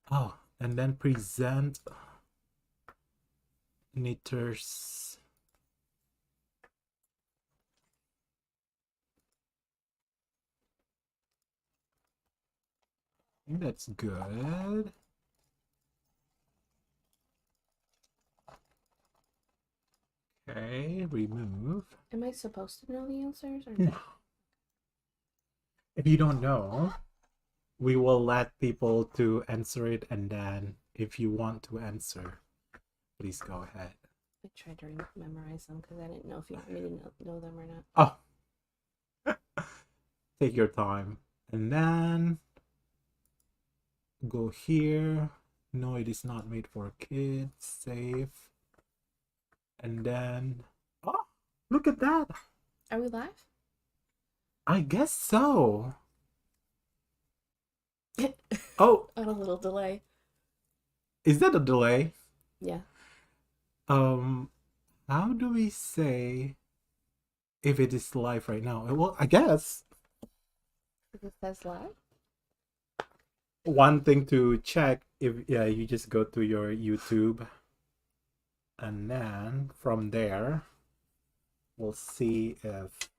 Oh, and then present knitters. I think that's good. Okay, remove. Am I supposed to know the answers or No. no? If you don't know, we will let people to answer it, and then if you want to answer, please go ahead. I tried to memorize them because I didn't know if you want me to know them or not. Oh, take your time. And then go here. No, it is not made for kids. Save. And then, oh, look at that. Are we live? I guess so. Oh, On a little delay. is that a delay? Yeah. Um, how do we say if it is live right now? Well, I guess It says live. one thing to check, if yeah, you just go to your YouTube, and then from there we'll see if,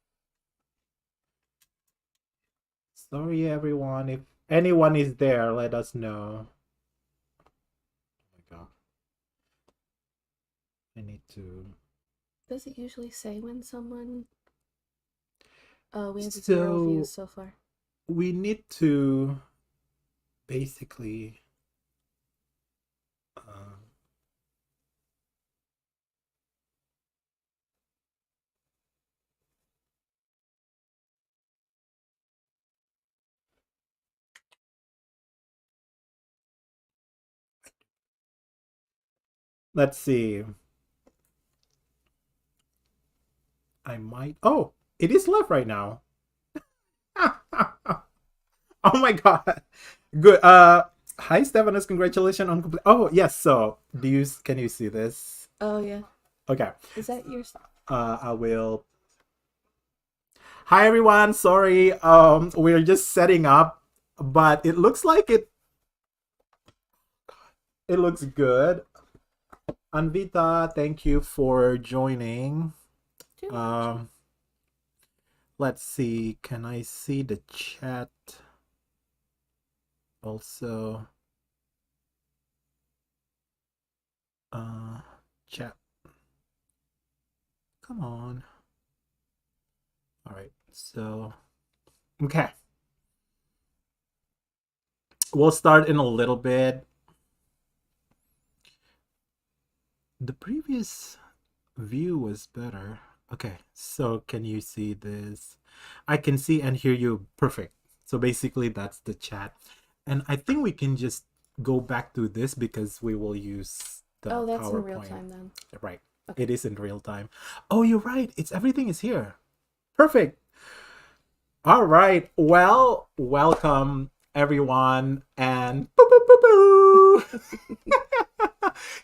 sorry everyone, if anyone is there, let us know. Oh my god, I need to. Does it usually say when someone? Oh, we have 0 views So so far. we need to basically let's see. I might. Oh, it is live right now. Oh my god. Good. Hi Stephanus, congratulations on complete. Oh yes. So can you see this? Oh yeah. Okay. Is that your? I will. Hi everyone. Sorry. We're just setting up, but it looks like it looks good. Anvita, thank you for joining. Um, let's see. Can I see the chat? Also, chat. Come on. All right. So, okay. We'll start in a little bit. The previous view was better. Okay, so can you see this? I can see and hear you perfect. So basically that's the chat. And I think we can just go back to this because we will use the Oh, that's in real PowerPoint. time then. Right. Okay. It is in real time. Oh, you're right. It's everything is here. Perfect. All right. Well, welcome everyone and boo, boo, boo, boo.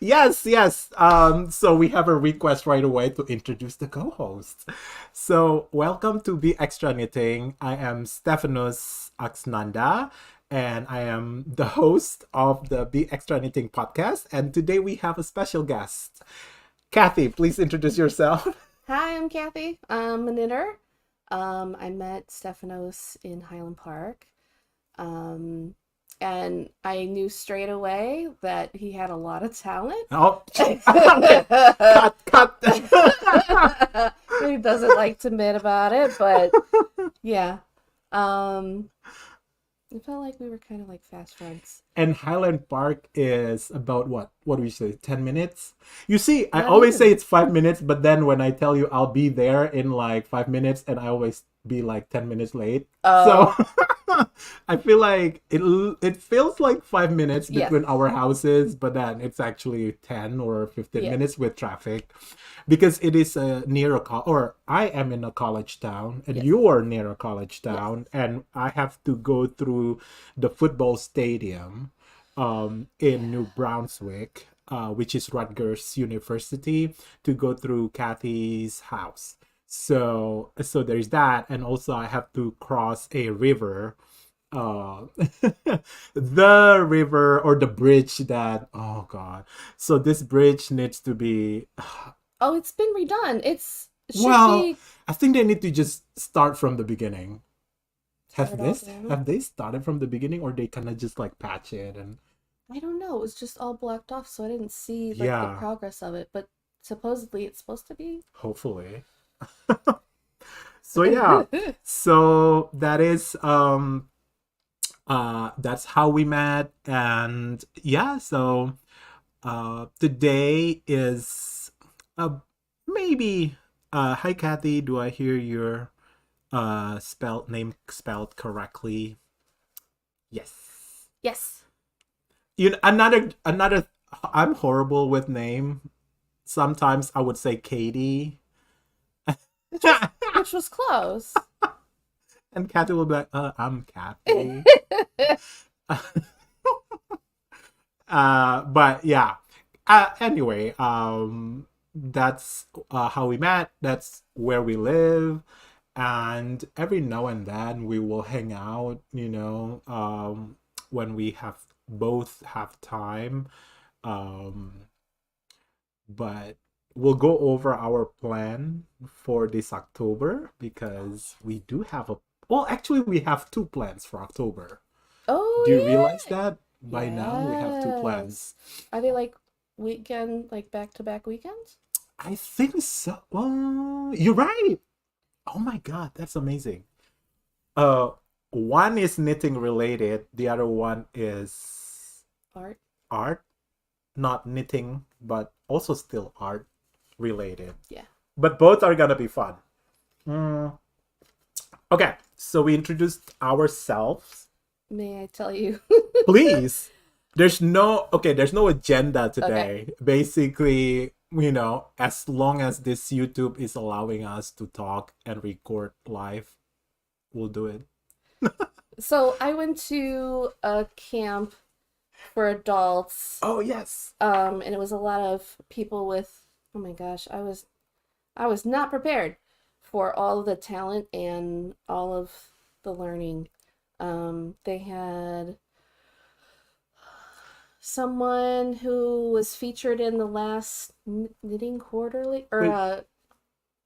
Yes, yes. So we have a request right away to introduce the co-host. So welcome to Be Extra Knitting. I am Stephanus Axnanda, and I am the host of the Be Extra Knitting podcast. And today we have a special guest. Kathy, please introduce yourself. Hi, I'm Kathy. I'm a knitter. I met Stephanos in Highland Park. And I knew straight away that he had a lot of talent. Oh, okay. Cut. He doesn't like to admit about it, but yeah. Um, it felt like we were kind of like fast friends. And Highland Park is about what? What do we say? 10 minutes? You see, I Not always even. say it's 5 minutes, but then when I tell you I'll be there in like 5 minutes, and I always be like 10 minutes late. So Oh, I feel like it feels like 5 minutes yeah, between our houses, but then it's actually 10 or 15 yeah, minutes with traffic because it is near or I am in a college town and yes, you are near a college yes, town, and I have to go through the football stadium in New yeah, Brunswick, which is Rutgers University, to go through Kathy's house. So there's that, and also I have to cross a river uh, the river or the bridge that, oh God. So this bridge needs to be, Oh, it's been redone. It should well, be I think they need to just start from the beginning. tear it all down. Have they started from the beginning, or they kind of just like patch it and I don't know. It was just all blocked off, so I didn't see like the yeah, progress of it. But supposedly it's supposed to be. hopefully. So yeah. So that is that's how we met. And yeah, so today is maybe hi Kathy, do I hear your spelled name spelled correctly? Yes. Yes. You know, another I'm horrible with name. Sometimes I would say Katie. Which was close. And Kathy will be like, I'm Kathy. But yeah. Anyway, that's how we met. That's where we live, and every now and then we will hang out. When we have both have time. Um, but we'll go over our plan for this October because we do have a. Well, actually, we have two plans for October. Oh Do you realize yeah. that by now we have two plans? Yes. Are they like weekend, like back to back weekends? I think so. Well, you're right. Oh my God, that's amazing. Uh, one is knitting related. The other one is Art. art, not knitting, but also still art related. Yeah. But both are gonna be fun. Mm. Okay, so we introduced ourselves. May I tell you? Please. There's no agenda Okay. today. Basically, as long as this YouTube is allowing us to talk and record live, we'll do it. So I went to a camp for adults, Oh yes. and it was a lot of people with, oh my gosh, I was not prepared for all of the talent and all of the learning. They had someone who was featured in the last knitting quarterly or Wait.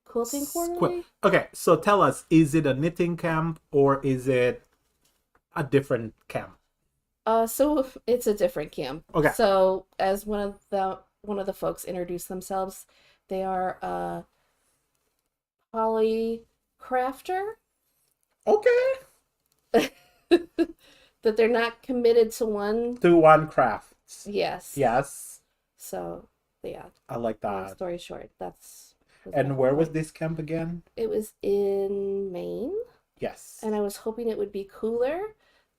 quilting quarterly. Okay, so tell us, is it a knitting camp or is it a different camp? So it's a different camp. Okay. So as one of the folks introduced themselves, they are a poly crafter. Okay. That they're not committed to one. To one crafts. Yes. Yes. So yeah. I like Long that. story short, was my And where was point. this camp again? It was in Maine, Yes. and I was hoping it would be cooler,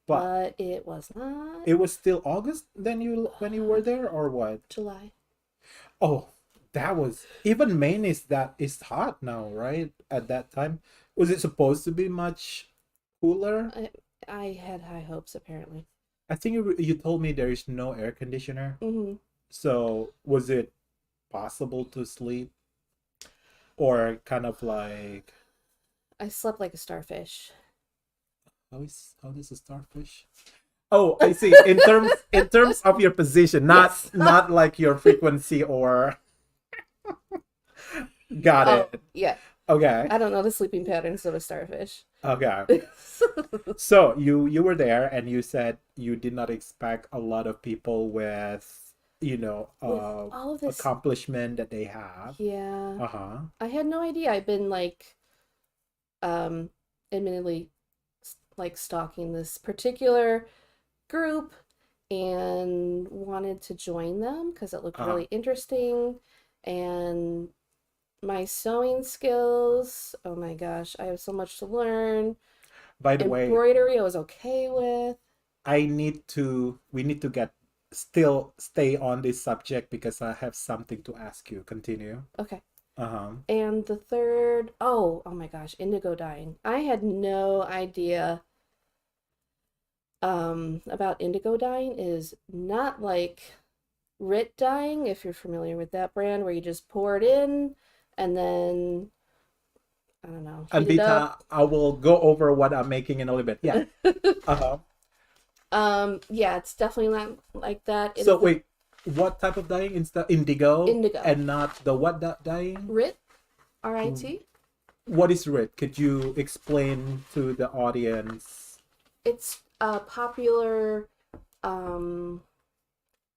But but it was not. it was still August then you when you were there or what? July. Oh, that was even Maine is hot now, right? At that time. Was it supposed to be much cooler? I had high hopes apparently. I think you told me there is no air conditioner. Hmm. So was it possible to sleep or kind of like I slept like a starfish. how does a starfish? Oh, I see. In terms of your position, Yes. not like your frequency or got Oh it. yeah. Okay. I don't know the sleeping patterns of a starfish. Okay. So you were there and you said you did not expect a lot of people with With all of this, accomplishment that they have. yeah, Uh-huh. I had no idea. I've been like, um, admittedly, like stalking this particular group and wanted to join them because it looked Uh-huh. really interesting. And my sewing skills, oh my gosh, I have so much to learn. By the way, Embroidery, I was okay with. we need to get still stay on this subject because I have something to ask you. Continue. Okay. Uh-huh. And the third, oh my gosh, indigo dyeing. I had no idea about indigo dyeing. Is not like Rit dyeing, if you're familiar with that brand, where you just pour it in and then I don't know, And heat it up. Beta, I will go over what I'm making in a little bit. Yeah. Uh-huh. Yeah, it's definitely not like that. It So is the wait, what type of dyeing? Is the indigo indigo. and not the what dyeing? RIT, RIT. What is red? Could you explain to the audience? It's a popular um,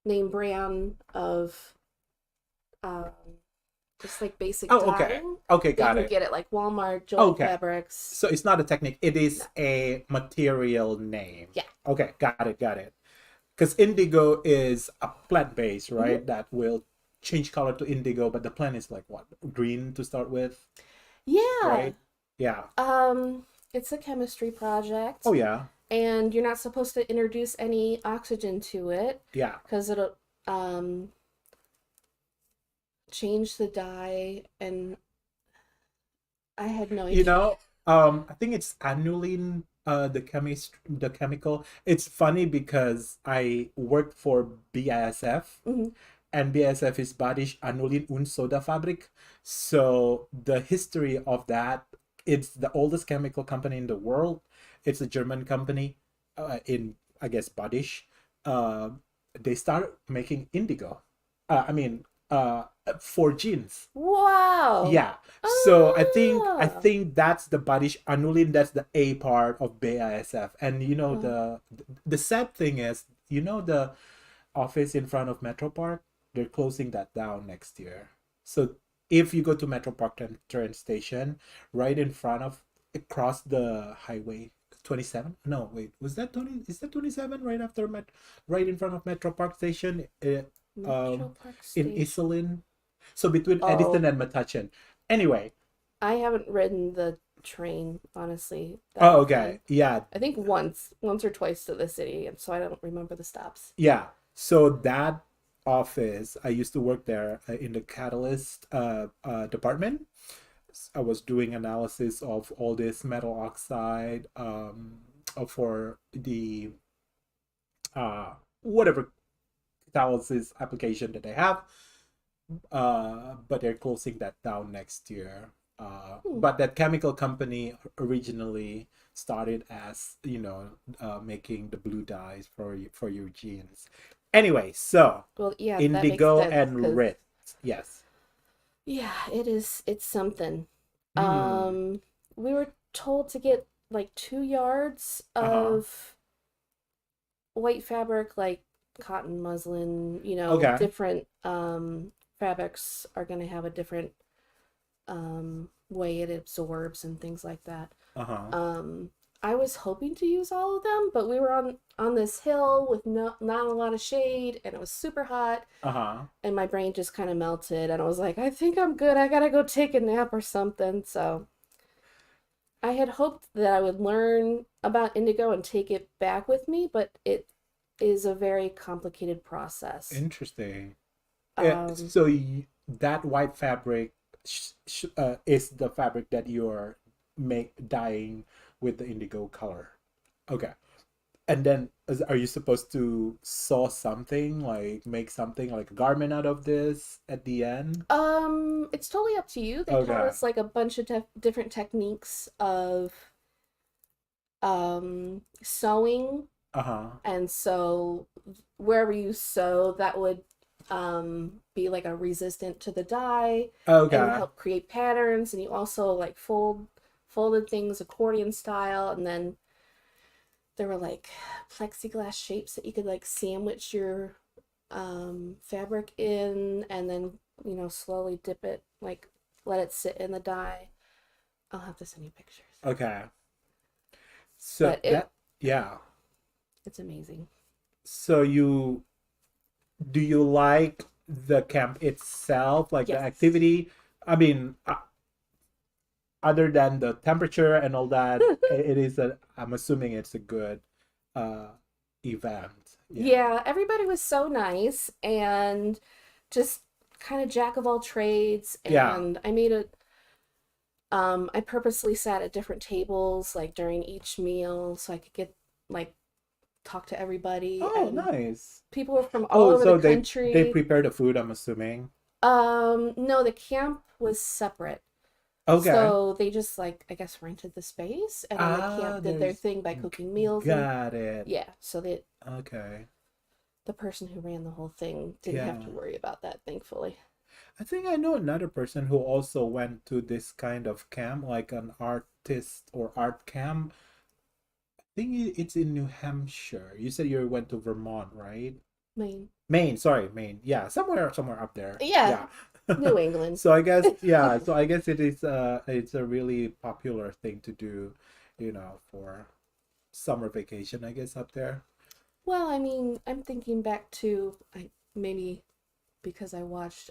name brand of um, just like basic Oh, okay. dyeing Okay, that you got can it. get at like Walmart, Joy Okay. Fabrics. So it's not a technique, it No. is a material name. Yeah. Okay, got it, got it. Because indigo is a plant base, Hmm. right? That will change color to indigo, but the plant is like what? Green to start with, Yeah. right? Yeah. It's a chemistry project, Oh, yeah. and you're not supposed to introduce any oxygen to it Yeah. because it'll um, change the dye. And I had no You idea. know, I think it's aniline, the chemical. It's funny because I worked for BASF, Hmm. and BASF is Badisch Anulin und Soda Fabrik. So the history of that, it's the oldest chemical company in the world. It's a German company, in I guess Badisch. Uh, they started making indigo. I mean, for jeans. Wow. Yeah. So I Ah. think that's the Badish Anulin, that's the A part of BASF. And Uh, the sad thing is, the office in front of Metro Park, they're closing that down next year. So if you go to Metro Park train station, right in front of across the highway 27? No, wait, was that 20? Is that 27 right after right in front of Metro Park station, Metro um Park in Station. Iselin? So between Edison Oh, and Metuchen. Anyway, I haven't ridden the train, honestly, that oh, okay. often. Yeah, I think once or twice to the city, and so I don't remember the stops. yeah. So that office, I used to work there, in the catalyst department. I was doing analysis of all this metal oxide, for the whatever catalysis application that they have. But they're closing that down next year. Hmm. But that chemical company originally started as, making the blue dyes for your jeans. Anyway, so Well, yeah, that makes indigo sense and because red. Yes. yeah, it is. It's something. Hmm. We were told to get like 2 yards Uh-huh. of white fabric, like cotton, muslin. Okay. Different fabrics are gonna have a different way it absorbs and things like that. Uh-huh. Um, I was hoping to use all of them, but we were on this hill with not a lot of shade, and it was super hot, Uh-huh. and my brain just kind of melted, and I was like, I think I'm good. I gotta go take a nap or something. So I had hoped that I would learn about indigo and take it back with me, but it is a very complicated process. Interesting. Um, So that white fabric is the fabric that you're make dyeing with the indigo color. Okay. And then are you supposed to sew something, like make something like a garment out of this at the end? it's totally up to you. They taught Okay. us like a bunch of different techniques of sewing, Uh-huh. and so wherever you sew, that would be like a resistant to the dye and Okay. help create patterns. And you also like folded things accordion style, and then there were like plexiglass shapes that you could like sandwich your fabric in, and then slowly dip it, like let it sit in the dye. I'll have to send you pictures, Okay. So but yeah. it's amazing. So do you like the camp itself, like the Yes. activity? I mean, other than the temperature and all that, it is I'm assuming it's a good uh event. Yeah. Yeah, everybody was so nice and just kind of jack of all trades. Yeah. And I purposely sat at different tables like during each meal so I could get like talk to everybody. Oh, And nice. people were from all Oh, over the so they country. prepare the food, I'm assuming. No, the camp was separate. Okay. So they just like I guess rented the space, and then the Ah, camp did their there's thing by cooking meals and got it. yeah. So Okay. the person who ran the whole thing didn't have to Yeah. worry about that, thankfully. I think I know another person who also went to this kind of camp, like an artist or art camp. I think it's in New Hampshire. You said you went to Vermont, right? I mean, Maine, sorry, Maine. Yeah, somewhere up there. yeah, Yeah. New England. So I guess yeah, so I guess it's a really popular thing to do, for summer vacation, I guess up there. Well, I mean, I'm thinking back to I maybe because I watched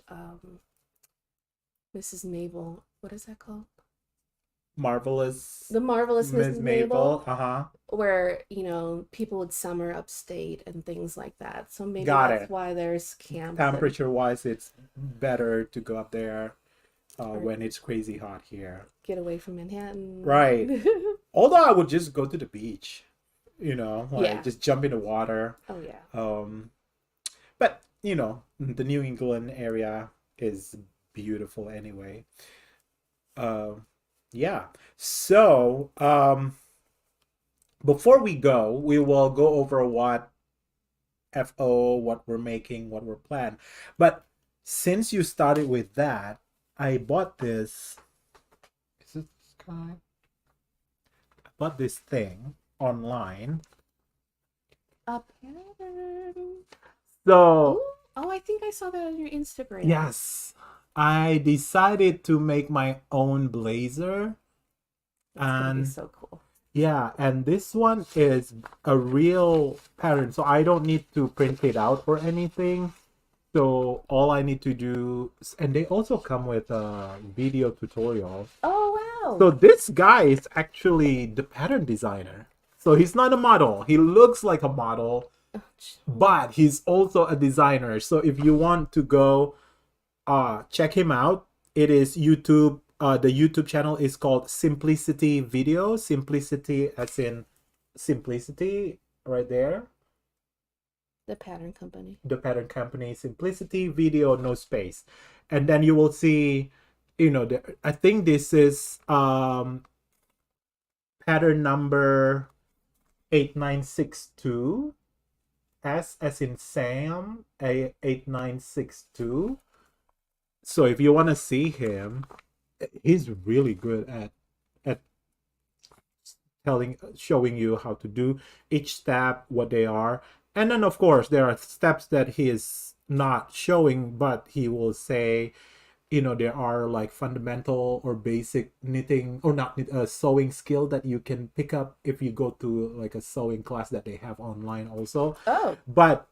Mrs. Mabel. What is that called? Marvelous The Marvelous Miss Mrs. Mabel, Maple. Uh-huh. where, people would summer upstate and things like that. So maybe Got that's it. why there's camps and Temperature wise, it's better to go up there or when it's crazy hot here. get away from Manhattan. Right. Although I would just go to the beach, like Yeah. just jump in the water. Oh yeah. Um, but the New England area is beautiful anyway. Um, yeah. So, before we go, we will go over what we're making, what we're planning. But since you started with that, I bought this. Is it Sky? I bought this thing online. A pattern. So, Ooh. Oh, I think I saw that on your Instagram. yes, I decided to make my own blazer. That's gonna be And so cool. yeah, and this one is a real pattern, so I don't need to print it out or anything. So all I need to do, and they also come with a video tutorial. Oh wow. So this guy is actually the pattern designer. So he's not a model. He looks like a model, Oh, but he's also a designer. So if you want to go check him out, it is YouTube. The YouTube channel is called Simplicity Video. Simplicity as in simplicity right there. the pattern company. The pattern company, Simplicity Video, no space. And then you will see, I think this is pattern number 8962. S as in Sam, 8962. So if you want to see him, he's really good at showing you how to do each step, what they are. And then of course there are steps that he is not showing, but he will say, there are like fundamental or basic knitting or not sewing skill that you can pick up if you go to like a sewing class that they have online also. Oh. But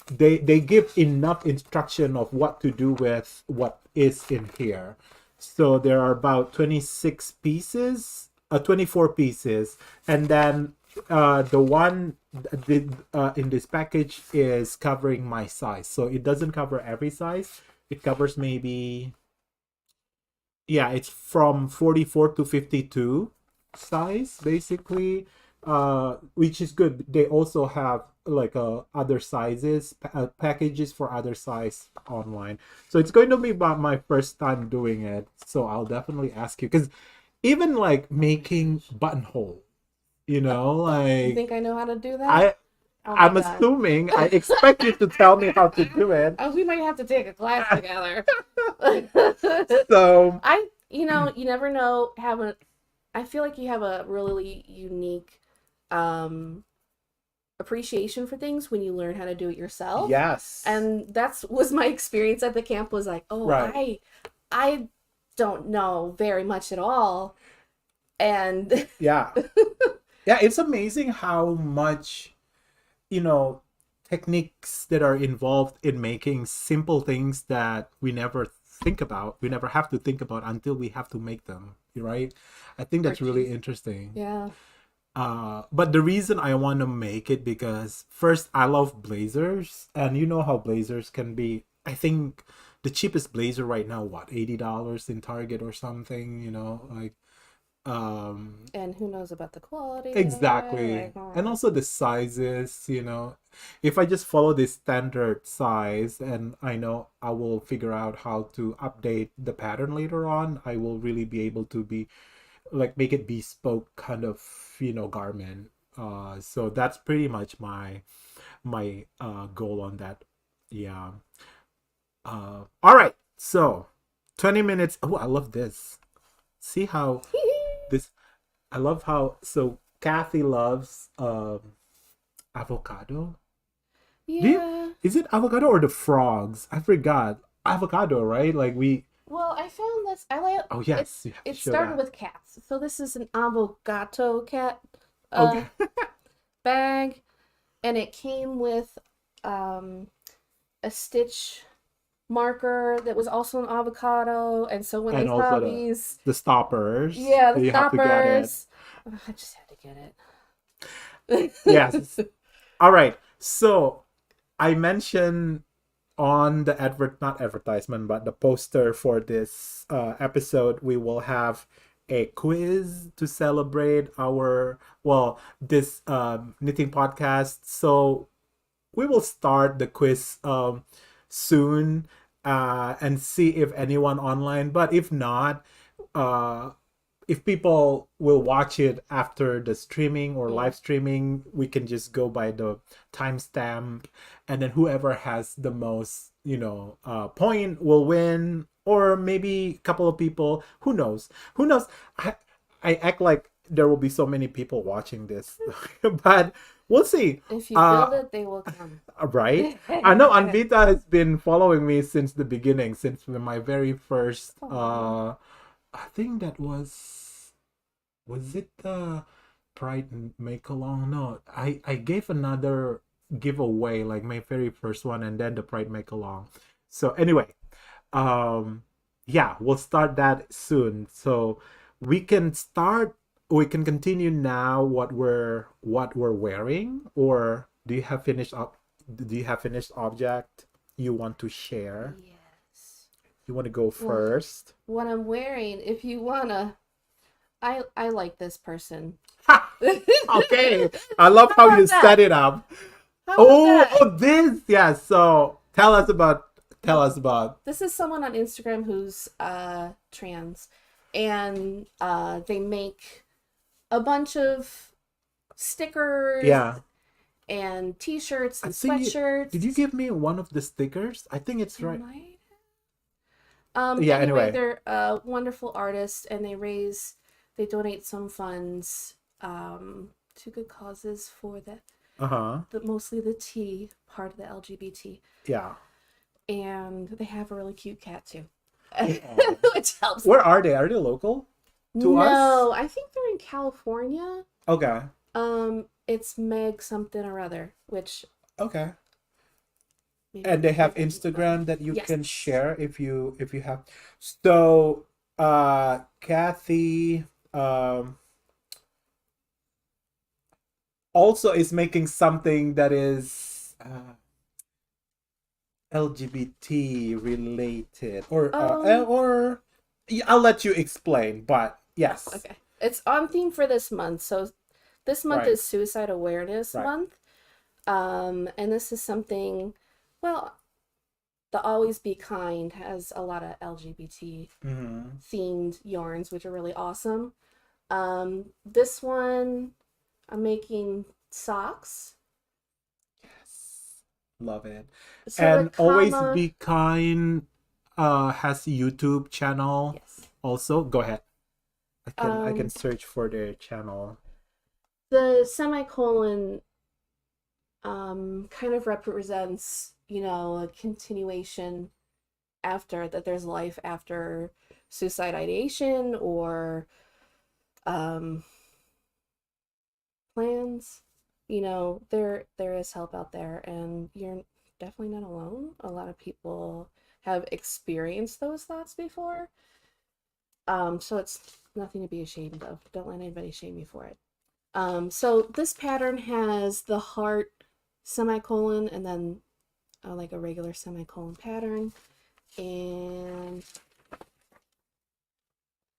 they give enough instruction of what to do with what is in here. So there are about 26 pieces, 24 pieces, and then the one in this package is covering my size. So it doesn't cover every size. It covers maybe, yeah, it's from 44 to 52 size basically, which is good. They also have like other sizes, packages for other size online. So it's going to be about my first time doing it, so I'll definitely ask you, because even like making buttonhole, You like think I know how to do that? I Oh my I'm god. assuming, I expect you to tell me how to do it. Oh, we might have to take a class together. So You never know. I feel like you have a really unique appreciation for things when you learn how to do it yourself. yes. And that's was my experience at the camp was like, oh, Right. I don't know very much at all. And Yeah. Yeah, it's amazing how much, techniques that are involved in making simple things that we never think about. We never have to think about until we have to make them, right? I think that's really interesting. yeah. But the reason I want to make it, because first I love blazers, and you know how blazers can be. I think the cheapest blazer right now, what, $80 in Target or something, like And who knows about the quality of it? Exactly. Like, And also the sizes, you know. If I just follow this standard size and I know I will figure out how to update the pattern later on, I will really be able to be like make it bespoke kind of, garment. So that's pretty much my goal on that. Yeah. All right. So 20 minutes. Oh, I love this. See how this I love how so Kathy loves avocado. Do you yeah. is it avocado or the frogs? I forgot. Avocado, right? Like we Well, I found this. I like oh it. yes, you have to It show started that. with cats. So this is an avocado cat uh Okay. bag, and it came with um a stitch marker that was also an avocado. And so when I And saw also the these, the stoppers. yeah, the You have to get it. stoppers, I just had to get Yes. it. All right. So I mentioned on the not advertisement, but the poster for this episode, we will have a quiz to celebrate our this knitting podcast. So we will start the quiz soon and see if anyone online. But if not, uh, if people will watch it after the streaming or Yeah. live streaming, we can just go by the timestamp, and then whoever has the most, point will win, or maybe a couple of people. Who knows? Who knows? I act like there will be so many people watching this, but we'll see. If you Uh, build it, they will come. right? I know Anvita has been following me since the beginning, since my very first Aw. I think that was it the Pride Make Along? No, I gave another giveaway, like my very first one, and then the Pride Make Along. So anyway, um, yeah, we'll start that soon. So we can start. We can continue now. What we're wearing, or do you have finished up? Do you have finished object you want to share? Yes. You want to go Well, first? what I'm wearing, if you wanna, I like this person. Okay. I love How how about you that? set it up. How about Oh, that? oh, this. Yeah. So tell Well, us about. this is someone on Instagram who's trans, and they make a bunch of stickers Yeah. and t-shirts I and think did you sweatshirts. give me one of the stickers? I think it's You right. might. Yeah, Anyway, anyway. they're wonderful artists, and they donate some funds to good causes for Uh-huh. the mostly the T part of the LGBT, Yeah. and they have a really cute cat too, Oh. which helps. Where are they? Are they local to us? No, I think they're in California. Okay. It's Meg something or other, which Okay. maybe And they have maybe I can find. Instagram that you Yes. can share if you have. So, Kathy also is making something that is LGBT related, Um. or yeah, I'll let you explain. But yes, Okay. It's on theme for this month. So this month right, is Suicide Awareness right. Month. And this is something, well, the Always Be Kind has a lot of LGBT Mm-hmm. themed yarns, which are really awesome. This one, I'm making socks. Yes, love it. So the And always comma, be kind. Has YouTube channel yes. also. Go ahead. I can Um, search for their channel. the semicolon kind of represents, a continuation after that. There's life after suicide ideation or um, plans. There is help out there, and you're definitely not alone. A lot of people have experienced those thoughts before. So it's nothing to be ashamed of. Don't let anybody shame you for it. So this pattern has the heart semicolon and then like a regular semicolon pattern. And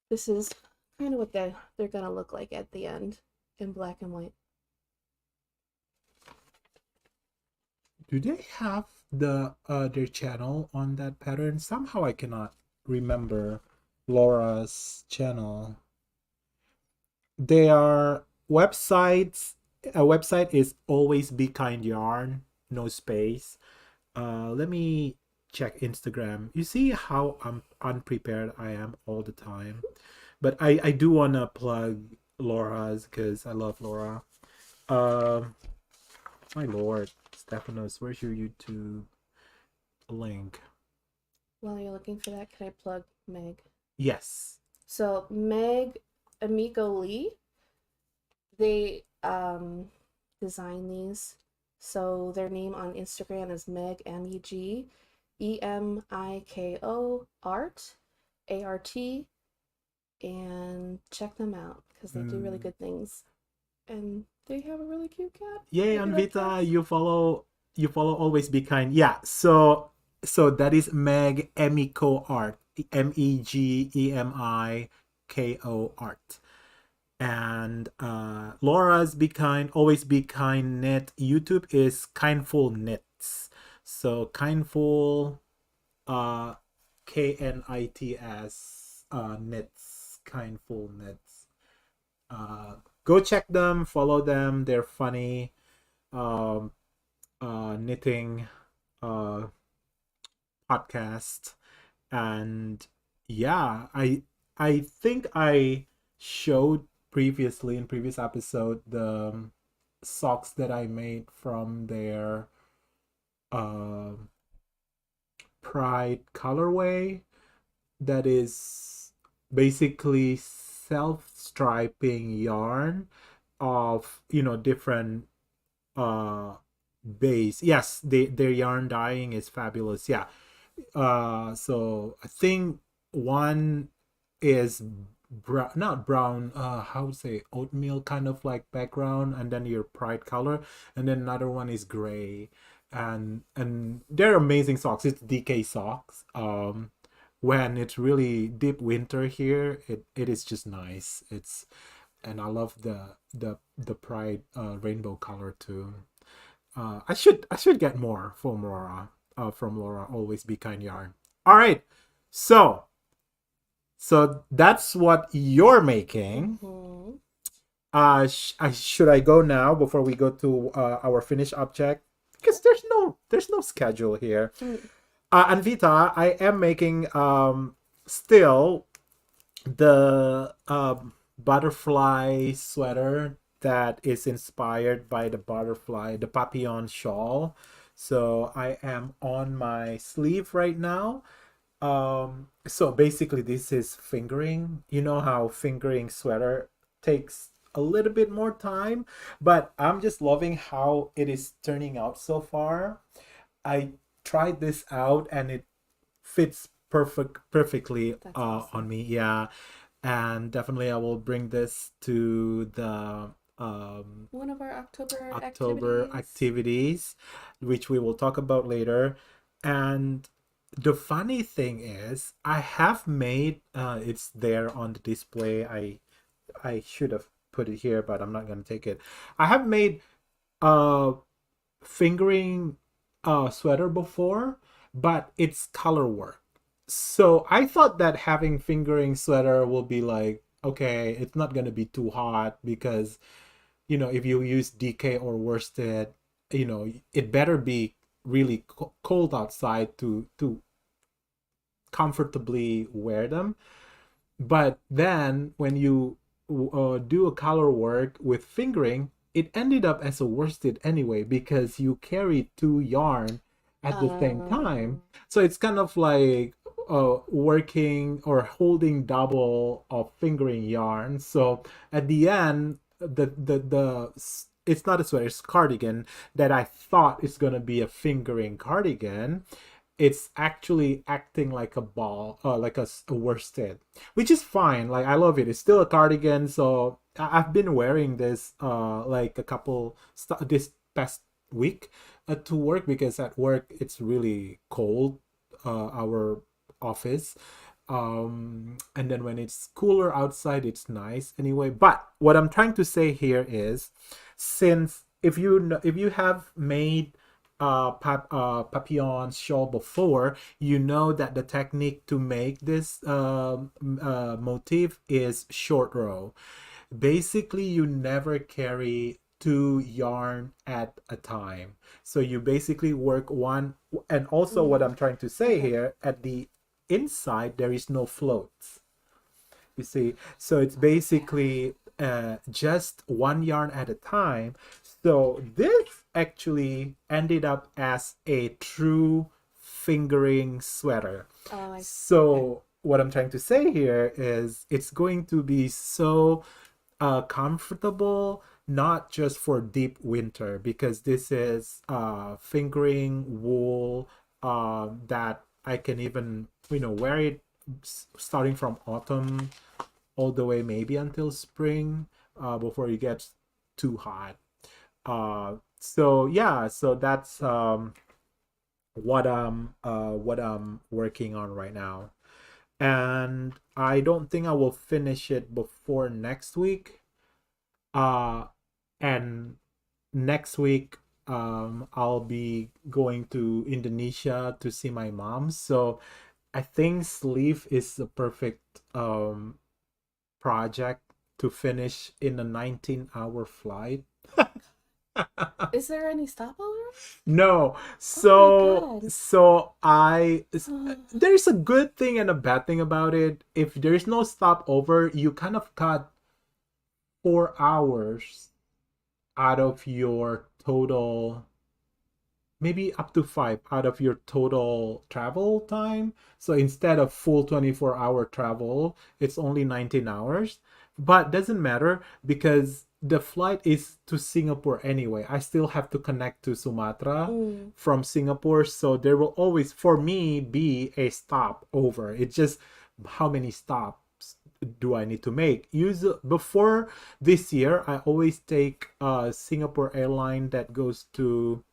this is kind of what they're gonna look like at the end in black and white. Do they have their channel on that pattern? Somehow I cannot remember Laura's channel. Their websites a website is always be kind yarn, no space. Let me check Instagram. You see how unprepared I am all the time. But I do wanna plug Laura's because I love Laura. Um, my lord, Stephanos, where's your YouTube link? While you're looking for that, can I plug Meg? Yes. So Meg Amico Lee, they design these. So their name on Instagram is Meg MEG EMIKO Art, and check them out because they do really good things. And they have a really cute cat. Yay, If you like Anvita, cats. you follow always be kind. Yeah, so that is Meg Emiko Art. MEGEMIKO Art. And Laura's Be Kind, Always Be Kind Knit. YouTube is Kindful Knits. So Kindful KNITS knits, Kindful Knits. Go check them, follow them. They're funny. Um, knitting uh, podcast, and yeah, I think I showed previously in previous episode the socks that I made from their uh, Pride colorway that is basically self-striping yarn of different uh base. Yes, their yarn dyeing is fabulous. Yeah. So I think one is not brown, how to say, oatmeal kind of like background, and then your pride color, and then another one is gray, and they're amazing socks. It's DK socks. When it's really deep winter here, it is just nice. It's And I love the pride rainbow color too. I should get more from Laura. From Laura, always be kind yarn. All right, so that's what you're making. Mm-hmm. Should I go now before we go to our finished object? Because there's no schedule here. Mm. Anvita, I am making still the butterfly sweater that is inspired by the papillon shawl. So I am on my sleeve right now. So basically this is fingering. You know how fingering sweater takes a little bit more time, but I'm just loving how it is turning out so far. I tried this out and it fits perfectly That's awesome. on me. Yeah, and definitely I will bring this to the One of our October October activities. activities, which we will talk about later. And the funny thing is, I have made it's there on the display. I should have put it here, but I'm not gonna take it. I have made uh fingering sweater before, but it's color work. So I thought that having fingering sweater will be like, okay, it's not gonna be too hot because if you use DK or worsted, it better be really cold outside to comfortably wear them. But then when you do a color work with fingering, it ended up as a worsted anyway because you carry two yarn at the same time. Um, So it's kind of like working or holding double of fingering yarn. So at the end, it's not a sweater, it's cardigan that I thought is gonna be a fingering cardigan. It's actually acting like a ball, like a worsted, which is fine. Like I love it. It's still a cardigan, so I've been wearing this like a couple this past week to work because at work it's really cold, our office, And then when it's cooler outside, it's nice anyway. But what I'm trying to say here is, since if you have made papillon shawl before, you know that the technique to make this motif is short row. Basically, you never carry two yarn at a time. So you basically work one, and also what Mm, I'm trying to say okay. here, at the inside there is no floats. You see, so it's basically just one yarn at a time. So this actually ended up as a true fingering sweater. Oh, I see. Okay. So what I'm trying to say here is it's going to be so comfortable, not just for deep winter, because this is fingering wool that I can even, wear it starting from autumn all the way maybe until spring before it gets too hot. So yeah, so that's what I'm working on right now, and I don't think I will finish it before next week. Uh, and next week, I'll be going to Indonesia to see my mom. So I think sleeve is the perfect project to finish in a 19-hour flight. Is there any stopover? No, Oh my so God. so I there's a good thing and a bad thing about it. If there's no stopover, you kind of cut 4 hours out of your total, maybe up to 5 out of your total travel time. So instead of full 24-hour travel, it's only 19 hours. But doesn't matter because the flight is to Singapore anyway. I still have to connect to Sumatra Mm, from Singapore. So there will always, for me, be a stop over. It's just how many stops do I need to make? Before this year, I always take a Singapore airline that goes to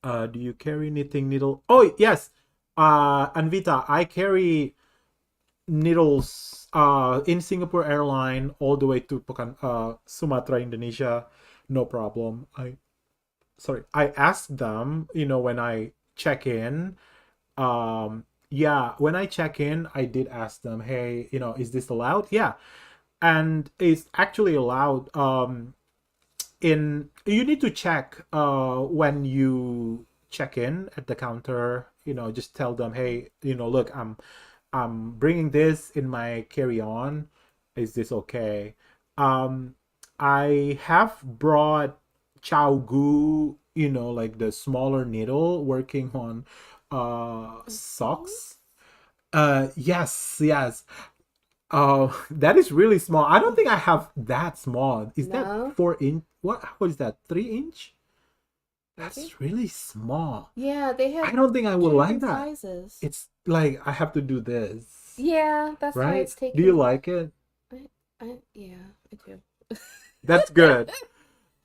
do you carry knitting needle? Oh yes, Anvita, I carry needles in Singapore airline all the way to Sumatra, Indonesia. No problem. I asked them, when I check in. Yeah, when I check in, I did ask them, hey, is this allowed? Yeah, and it's actually allowed. In You need to check when you check in at the counter, just tell them, hey, look, I'm bringing this in my carry-on, is this okay? um I have brought chow gu, like the smaller needle working on okay. socks. Yes, yes. Oh, that is really small. I don't think I have that small. Is that No, 4 inch? What is that? 3 inch? maybe. That's really small. Yeah, they I have don't think I will two like different that. sizes. It's like I have to do this, Yeah, that's why right? it's Do you taken. like it? Yeah, I do. That's good.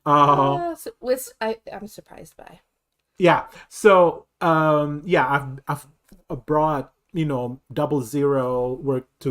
Uh So, which I'm surprised by. yeah. So yeah, I've brought, 00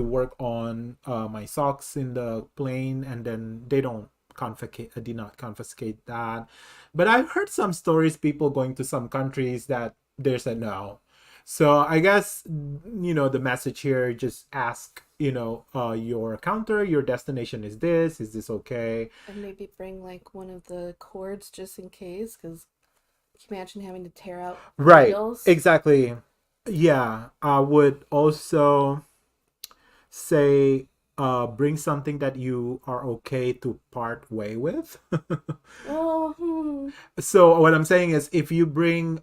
work on my socks in the plane, and then they don't confiscate did not confiscate that. But I've heard some stories, people going to some countries that there's a no. So I guess, the message here, just ask, your counter, your destination is this okay? And maybe bring like one of the cords just in case, because can you imagine having to tear out Right, needles? exactly. Yeah, I would also say bring something that you are okay to part way with. Oh, So what I'm saying is, if you bring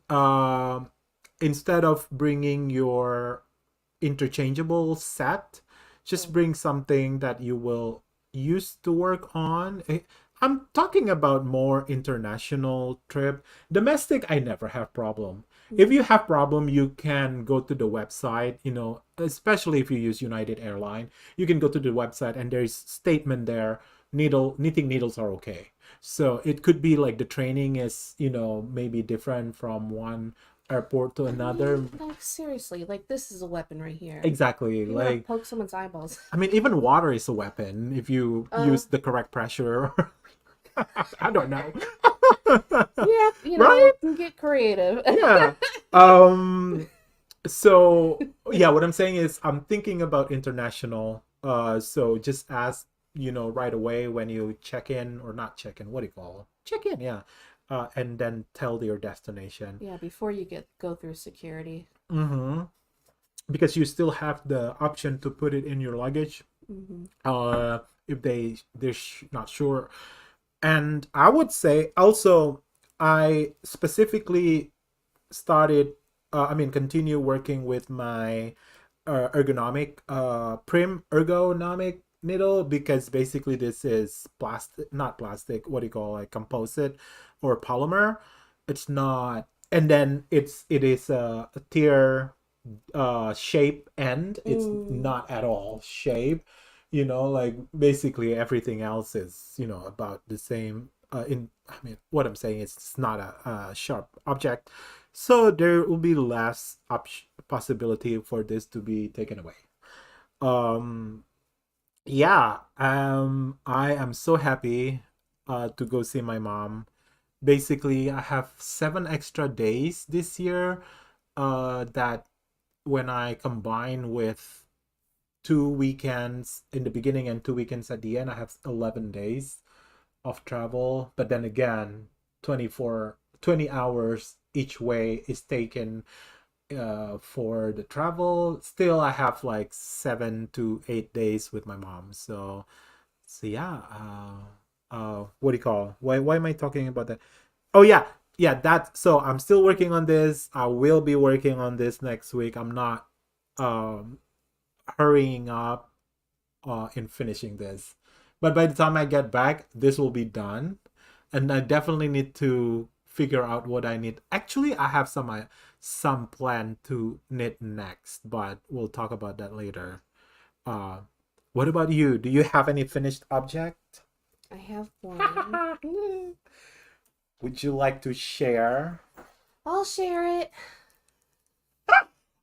instead of bringing your interchangeable set, just mm, bring something that you will use to work on. I'm talking about more international trip. Domestic, I never have problem. If mm, you have problem, you can go to the website, especially if you use United Airline. You can go to the website and there's statement there knitting needles are okay. So it could be like the training is, maybe different from one airport to I another. mean, like seriously, like this is a weapon right here. Exactly. You're gonna Like, poke someone's eyeballs. I mean, even water is a weapon if you Uh, use the correct pressure. I don't know. yeah, Right? get creative. Yeah. Um so yeah, what I'm saying is I'm thinking about international. So just ask, right away when you check in, or not check in, what do you call? Check in, yeah. And then tell your destination. Yeah, before you go through security. Mm-hmm. Because you still have the option to put it in your luggage. Mm-hmm. If not sure. And I would say also, I specifically started, continue working with my prim ergonomic needle, because basically this is plastic, not plastic, what do you call, like composite or polymer. It's not, and then it is a tear shape end. It's Mm. not at all shape, like basically everything else is, about the same. What I'm saying is it's not a sharp object, so there will be less possibility for this to be taken away. um yeah, I am so happy to go see my mom. Basically, I have 7 extra days this year, that when I combine with 2 weekends in the beginning and 2 weekends at the end, I have 11 days of travel. But then again, 20 hours each way is taken for the travel. Still, I have like 7 to 8 days with my mom. So yeah. What do you call? Why am I talking about that? Oh yeah, yeah. That. So I'm still working on this. I will be working on this next week. I'm not um hurrying up in finishing this. But by the time I get back, this will be done. And I definitely need to figure out what I need. Actually, I have some plan to knit next, but we'll talk about that later. Uh, what about you? Do you have any finished object? I have one. Would you like to share? I'll share it.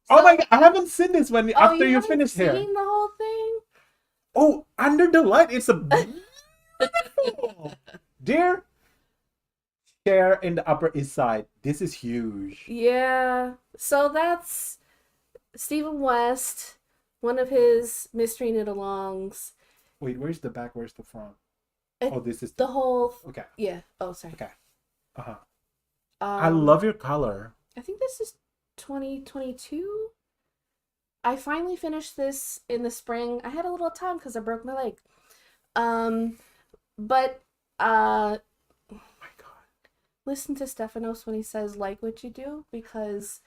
Oh my So, god, I haven't seen this one oh, after you you haven't finish here. seen the whole thing? Oh, under the light, it's a beautiful. Dear, share in the Upper East Side. This is huge. Yeah. So that's Stephen West, one of his mystery knit alongs. Wait, where's the back? Where's the front? It, Oh, this is the whole. okay. Yeah. Oh, sorry. Okay. Uh-huh. I Um, love your color. I think this is 2022. I finally finished this in the spring. I had a little time because I broke my leg. Um, but Oh my god. listen to Stephanos when he says like what you do, because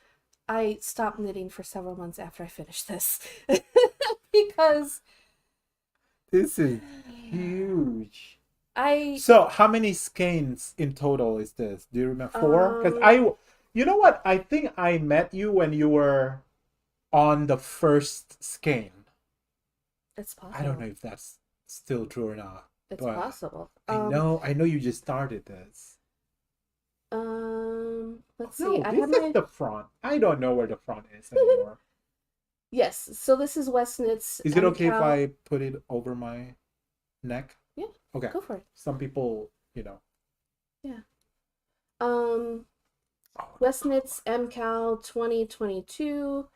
I stopped knitting for several months after I finished this. Because This is huge. I So, how many skeins in total is this? Do you remember? Four? Because um you know what? I think I met you when you were on the first skein. it's I don't know possible. if that's still true or not, It's but possible. I know you just started this. Let's see. No, I this have is my the front. I don't know where the front is anymore. yes. So this is West Knits Is it okay if MCal. I put it over my neck? Yeah, Okay. go for it. Some people, Yeah. Um, Oh, West Knits MCal 2022.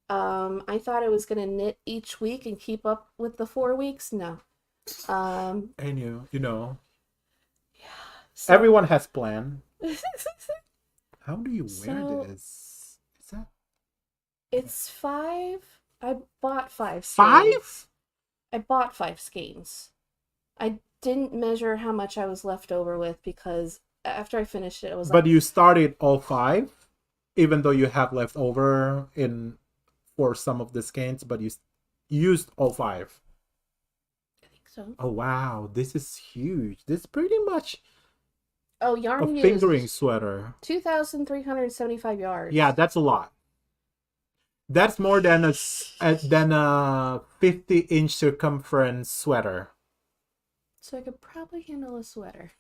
I thought I was gonna knit each week and keep up with the 4 weeks. No. Um, and yeah. So, everyone has plan. How do you wear so this? Is that it's five. I bought five skeins. 5? I bought five skeins. I didn't measure how much I was left over with because after I finished it, I was like, But you started all 5, even though you have left over in for some of the skeins, but you used all 5. I think so. Oh wow, this is huge. This is pretty much Oh, a yarn fingering used sweater. 2,375 Yeah, yards. that's a lot. That's more than than a 50-inch circumference sweater. So I could probably handle a sweater.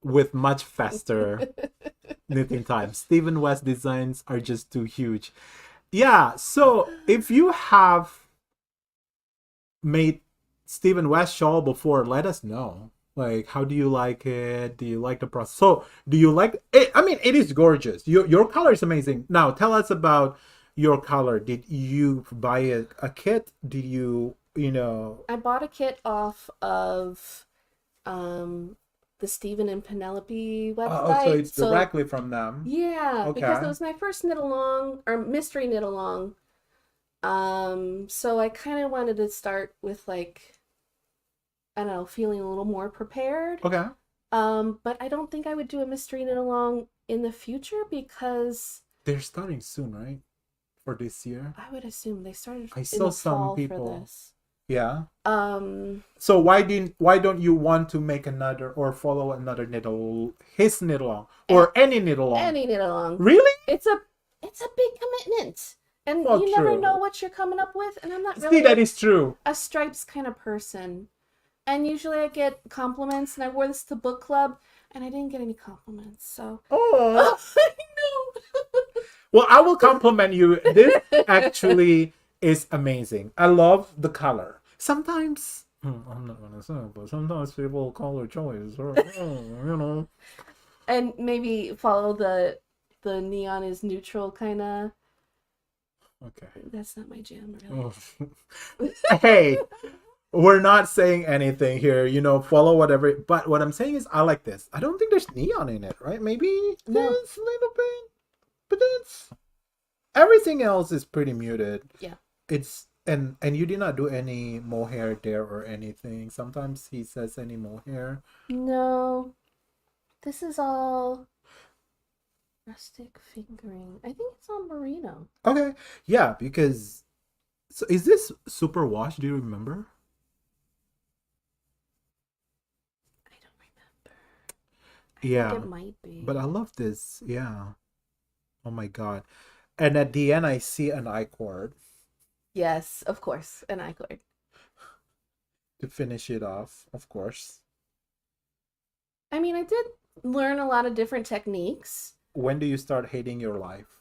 with much faster knitting time. Stephen West designs are just too huge. Yeah, so if you have made Stephen West shawl before, let us know. Like, how do you like it? Do you like the process? So, do you like it? I mean, it is gorgeous. Your color is amazing. Now, tell us about your color. Did you buy a kit? Did you, you know? I bought a kit off of the Stephen and Penelope Oh, so website. it's directly from them. Yeah, because it Okay. was my first knit along or mystery knit along. So I kind of wanted to start with like, I don't know, feeling a little more prepared. Okay. But I don't think I would do a mystery knit along in the future because They're starting soon, right? For this year. I would assume they started I in saw the some fall for people. this. Yeah. Um, So why don't you want to make another or follow another his knit along or any knit along? any knit along. Really? It's a big commitment. And Well, you never true. know what you're coming up with, and I'm not See, really that is true. a stripes kind of person. And usually I get compliments, and I wore this to book club, and I didn't get any compliments. So, Oh. I know. Well, I will compliment you. This actually is amazing. I love the color. Sometimes I'm not gonna say, but sometimes people color choice, or you know. And maybe follow the neon is neutral kind of. Okay. That's not my jam, really. Oh. Hey, we're not saying anything here. You know, follow whatever. But what I'm saying is, I like this. I don't think there's neon in it, right? Maybe No. there's a little bit, but it's everything else is pretty muted. Yeah. It's and you did not do any mohair there or anything. Sometimes he says any mohair. No, this is all rustic fingering. I think it's all merino. Okay, yeah, because so is this super wash? Do you remember? I don't remember. I Yeah, think it might be. but I love this. Yeah. Oh my god. And at the end, I see an I cord Yes, of course, an I-cord. to finish it off, of course. I mean, I did learn a lot of different techniques. When do you start hating your life?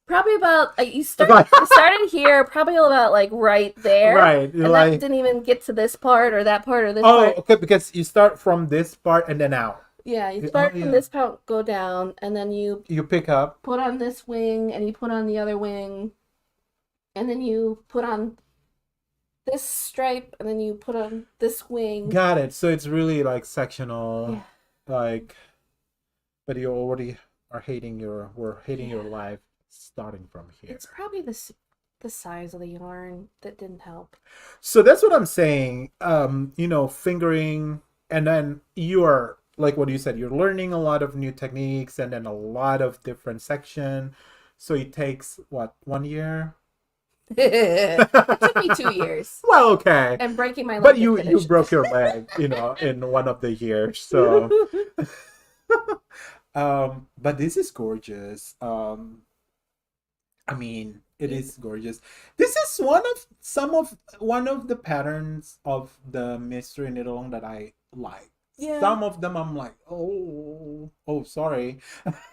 Probably about you started here, probably about like right there, Right, and like that didn't even get to this part or that part or this oh, part. okay, because you start from this part and then out. Yeah, you Oh, start from yeah. this part, go down, and then you You pick up. put on this wing, and you put on the other wing, and then you put on this stripe, and then you put on this wing. Got it. So it's really like sectional, Yeah. like, but you already are we're hating your Yeah. life starting from here. It's probably the size of the yarn that didn't help. So that's what I'm saying. You know, fingering, and then you are like what you said. You're learning a lot of new techniques, and then a lot of different section. So it takes what 1 year? It took me 2 years Well, okay, and breaking my leg. but to you finish. broke your leg, you know, in one of the years. So, but this is gorgeous. I mean, it is gorgeous. This is one of the patterns of the mystery knit along that I like. Yeah. Some of them I'm like, sorry.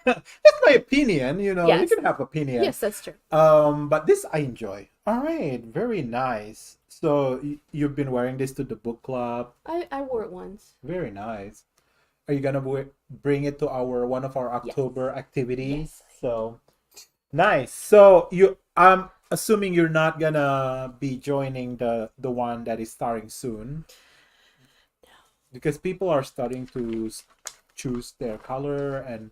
That's my opinion, you know. You Yes. can have opinion. Yes, that's true. But this I enjoy. All right, very nice. So you've been wearing this to the book club. I wore it once. Very nice. Are you gonna bring it to one of our October activities? Yes. So nice. So I'm assuming you're not gonna be joining the one that is starting soon. No. Because people are starting to choose their color, and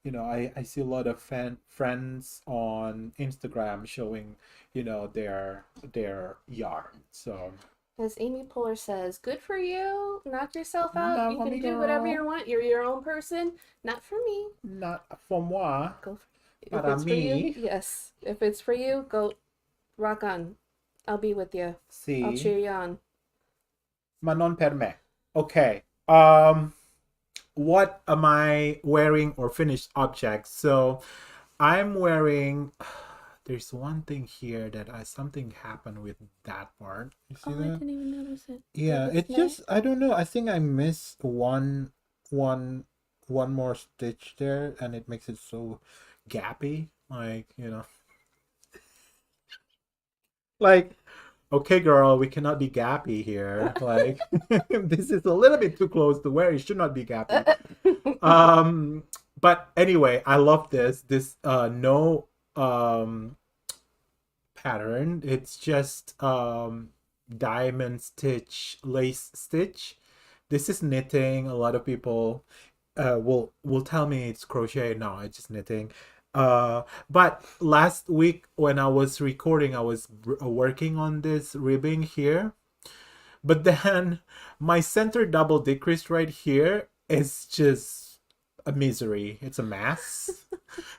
you know, I see a lot of friends on Instagram showing, you know, their yarn. So As Amy Poehler says, good for you. Knock yourself out. Not You for can me, do whatever girl. you want. You're your own person. Not for me. not for moi. Go for if Para it's for you. me. Yes. If it's for you, go rock on. I'll be with you. See, I'll cheer you on. Manon perme. Okay. What am I wearing or finished objects? So I'm wearing there's one thing here that something happened with that part. You see Oh, I that? didn't even notice it. Where Yeah, the it's snag? just I don't know. I think I missed one one more stitch there, and it makes it so gappy. Like, like, okay, girl, we cannot be gappy here. Like, this is a little bit too close to where it should not be gappy. Um, but anyway, I love this. This no um pattern. It's just diamond stitch, lace stitch. This is knitting. A lot of people will tell me it's crochet. No, it's just knitting. But last week when I was recording, I was working on this ribbing here. But then my center double decrease right here is just a misery. It's a mess.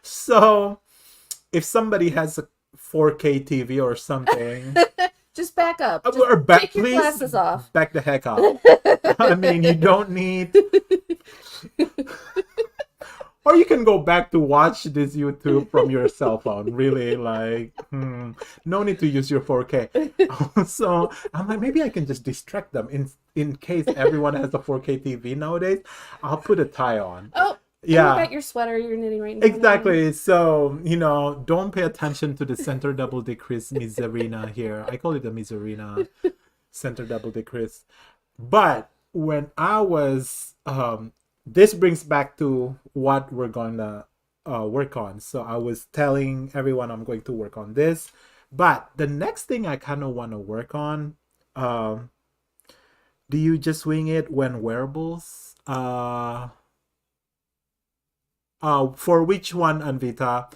So if somebody has a 4K TV or something, Just back up. Just or back, take your please glasses off. back the heck up. I mean, you don't need, or you can go back to watch this YouTube from your cell phone. Really, like, no need to use your 4K. So I'm like, maybe I can just distract them in case everyone has a 4K TV nowadays. I'll put a tie on. Oh, and you Yeah, got your sweater you're knitting right now. exactly. So, don't pay attention to the center double decrease miserina here. I call it the miserina center double decrease. But when I was, this brings back to what we're gonna work on. So I was telling everyone I'm going to work on this. But the next thing I kind of want to work on, um, do you just wing it when wearables? For which one, Anvita?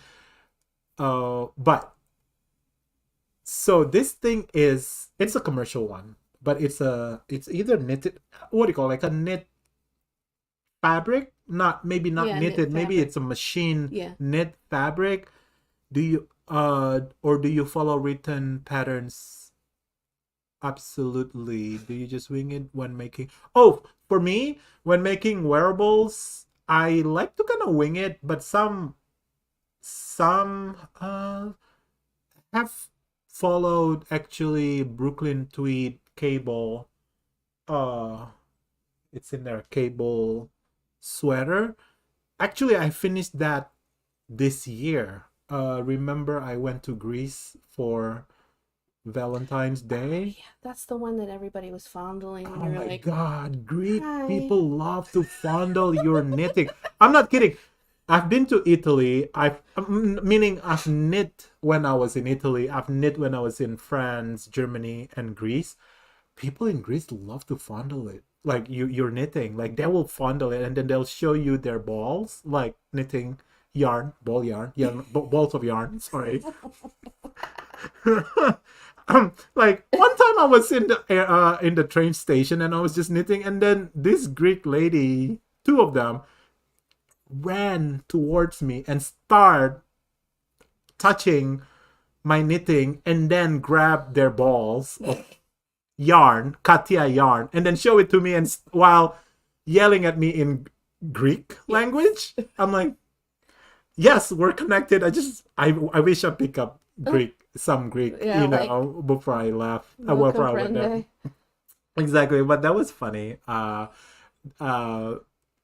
But so this thing it's a commercial one, but it's either knitted, what do you call it, like a knit fabric, not maybe not Yeah, knit knitted, maybe fabric. it's a machine Yeah. knit fabric. Do you or do you follow written patterns? Absolutely. Do you just wing it when making? Oh, for me, when making wearables, I like to kind of wing it, but some have followed actually Brooklyn Tweed cable. Uh, it's in their cable sweater. Actually, I finished that this year. Remember I went to Greece for Valentine's Day? Yeah, that's the one that everybody was fondling when Oh you were my like, God, Greek hi. people love to fondle your knitting. I'm not kidding. I've been to Italy. Meaning I've knit when I was in Italy. I've knit when I was in France, Germany, and Greece. People in Greece love to fondle it. Like you're knitting. Like they will fondle it and then they'll show you their balls, like knitting yarn, balls of yarn. Sorry. Like one time I was in the train station and I was just knitting, and then this Greek lady, two of them, ran towards me and start touching my knitting, and then grabbed their balls of yarn, katia yarn, and then show it to me, and while yelling at me in Greek language. I'm like, yes, we're connected. I wish I pick up some Greek, Yeah, like, before I left, no before I went there. comprende. Exactly, but that was funny. Uh,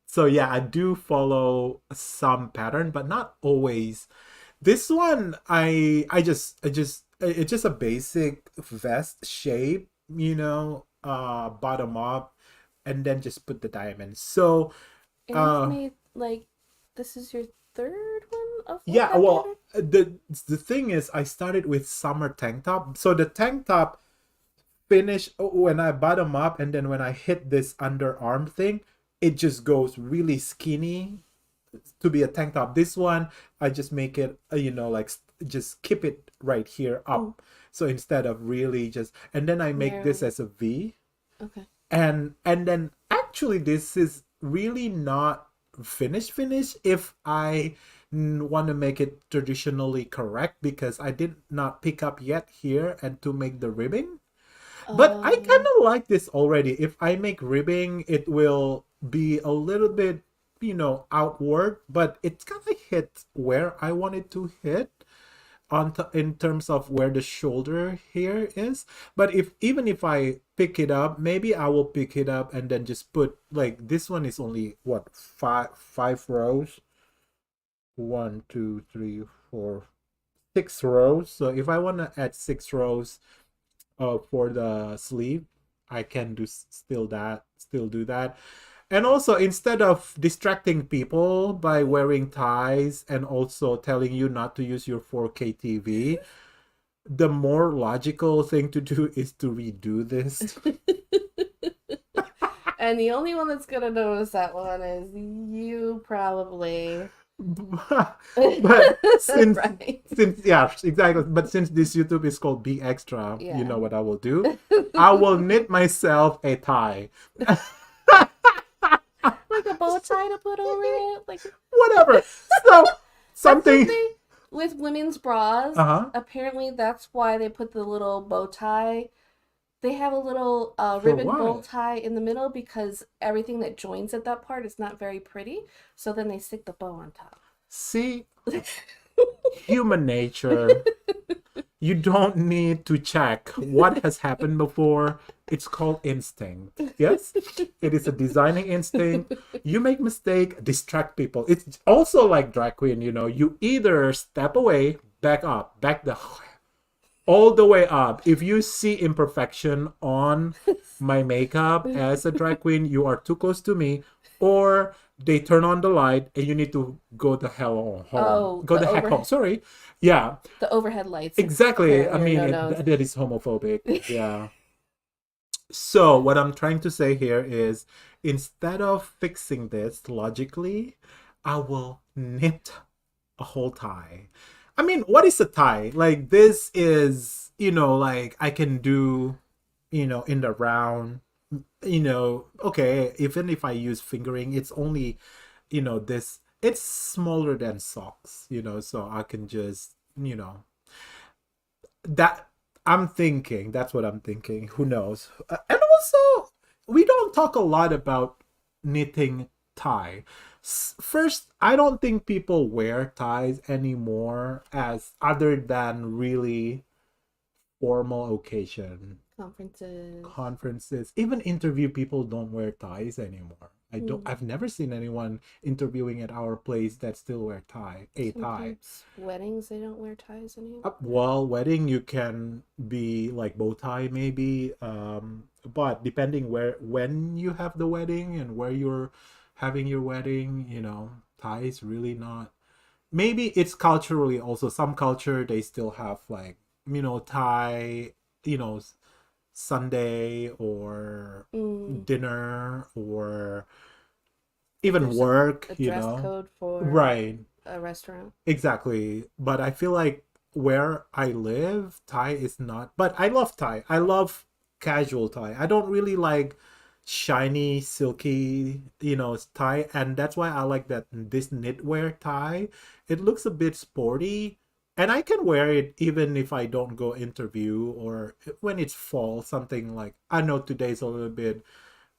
so yeah, I do follow some pattern, but not always. This one, it's just a basic vest shape, bottom up, and then just put the diamond. So, And you've uh, made, like, this is your third one of like yeah, that well, pattern? the thing is, I started with summer tank top. So the tank top finish when I bottom up, and then when I hit this underarm thing, it just goes really skinny to be a tank top. This one, I just make it, like just keep it right here Mm, up. So instead of really just, and then I make this narrow. as a V, Okay. and then actually this is really not finish if I want to make it traditionally correct, because I did not pick up yet here and to make the ribbing. But I kind Um, of like this already. If I make ribbing, it will be a little bit, outward, but it's gonna hit where I want it to hit. in terms of where the shoulder here is. But if even if I pick it up, maybe I will pick it up and then just put like this one is only what five rows. One, two, three, four, 6 rows. So if I want to add 6 rows for the sleeve, I can still do that. And also, instead of distracting people by wearing ties and also telling you not to use your 4K TV, the more logical thing to do is to redo this. And the only one that's gonna notice that one is you, probably. But since Right. since yeah, exactly. But since this YouTube is called Be Extra, Yeah. you know what I will do? I will knit myself a tie. Like a bow tie to put over it, like Whatever. So that's something. something with women's bras. Uh-huh. Apparently, that's why they put the little bow tie. They have a little For ribbon bow what? tie in the middle because everything that joins at that part is not very pretty. So then they stick the bow on top. See, human nature. You don't need to check what has happened before. It's called instinct. Yes, it is a designing instinct. You make mistake, distract people. It's also like drag queen. You either step away, back up, back the all the way up. If you see imperfection on my makeup as a drag queen, you are too close to me, or they turn on the light and you need to go the hell home. Oh, Go the heck home. Sorry. Yeah, the overhead lights. exactly. I Apparently mean, are no-nos. that is homophobic. Yeah. So, what I'm trying to say here is instead of fixing this logically, I will knit a whole tie. I mean, what is a tie? Like, this is, like I can do, in the round, okay, even if I use fingering, it's only, it's smaller than socks, so I can just, that that's what I'm thinking. Who knows? And also, we don't talk a lot about knitting tie. First, I don't think people wear ties anymore as other than really formal occasion, Conferences. conferences, even interview people don't wear ties anymore. I've never seen anyone interviewing at our place that still wear a tie. Sometimes weddings, they don't wear ties anymore. Well, wedding you can be like bow tie maybe, but depending when you have the wedding and where you're having your wedding, tie is really not. Maybe it's culturally also. Some culture they still have like tie, Sunday or Mm. dinner or even There's work, a dress code for right. a restaurant. Exactly. But I feel like where I live, Thai is not. But I love Thai. I love casual Thai. I don't really like shiny, silky, Thai. And that's why I like that this knitwear Thai. It looks a bit sporty. And I can wear it even if I don't go interview or when it's fall, something like I know today's a little bit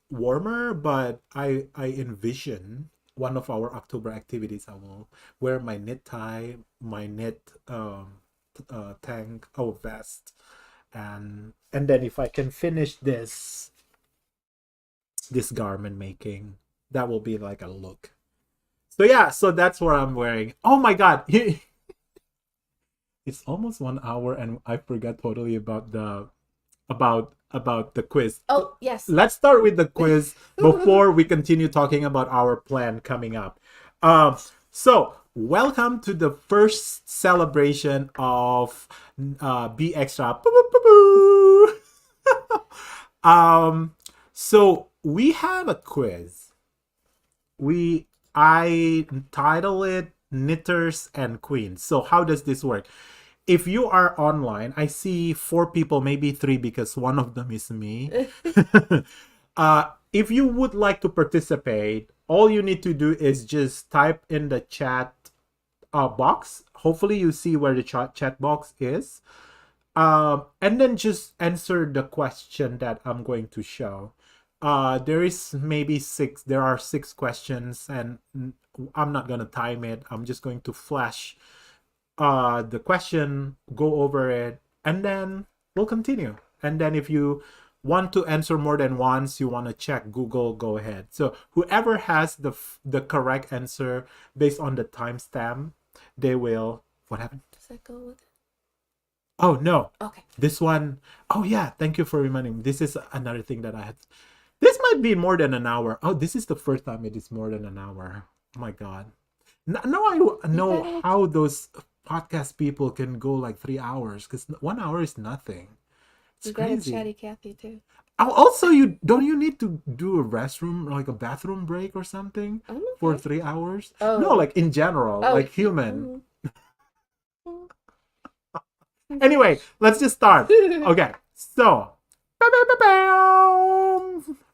warmer, but I envision one of our October activities. I will wear my knit tie, my knit tank vest, and then if I can finish this garment making, that will be like a look. So yeah, so that's what I'm wearing. Oh my god. It's almost 1 hour and I forgot totally about the quiz. Oh, yes. Let's start with the quiz before we continue talking about our plan coming up. So welcome to the first celebration of Be Extra. So we have a quiz. I title it Knitters and Queens. So how does this work? If you are online, I see 4 people, maybe 3 because one of them is me. If you would like to participate, all you need to do is just type in the chat box. Hopefully you see where the chat box is. And then just answer the question that I'm going to show. There are 6 questions and I'm not gonna time it. I'm just going to flash the question, go over it, and then we'll continue. And then if you want to answer more than once, you want to check Google, go ahead. So whoever has the correct answer based on the timestamp, they will. What happened? Does that go with it? Oh no, Okay. this one. Oh yeah, thank you for reminding me. This is another thing that I had. This might be more than an hour. Oh, this is the first time it is more than an hour. Oh my god. Now I know gotta- how those podcast people can go like 3 hours because 1 hour is nothing. It's You got a crazy. chatty Cathy too. Oh, also, you need to do a restroom like a bathroom break or something I'm for okay. 3 hours? Oh. No, like in general, Oh, like human. mhm. Anyway, let's just start. Okay, so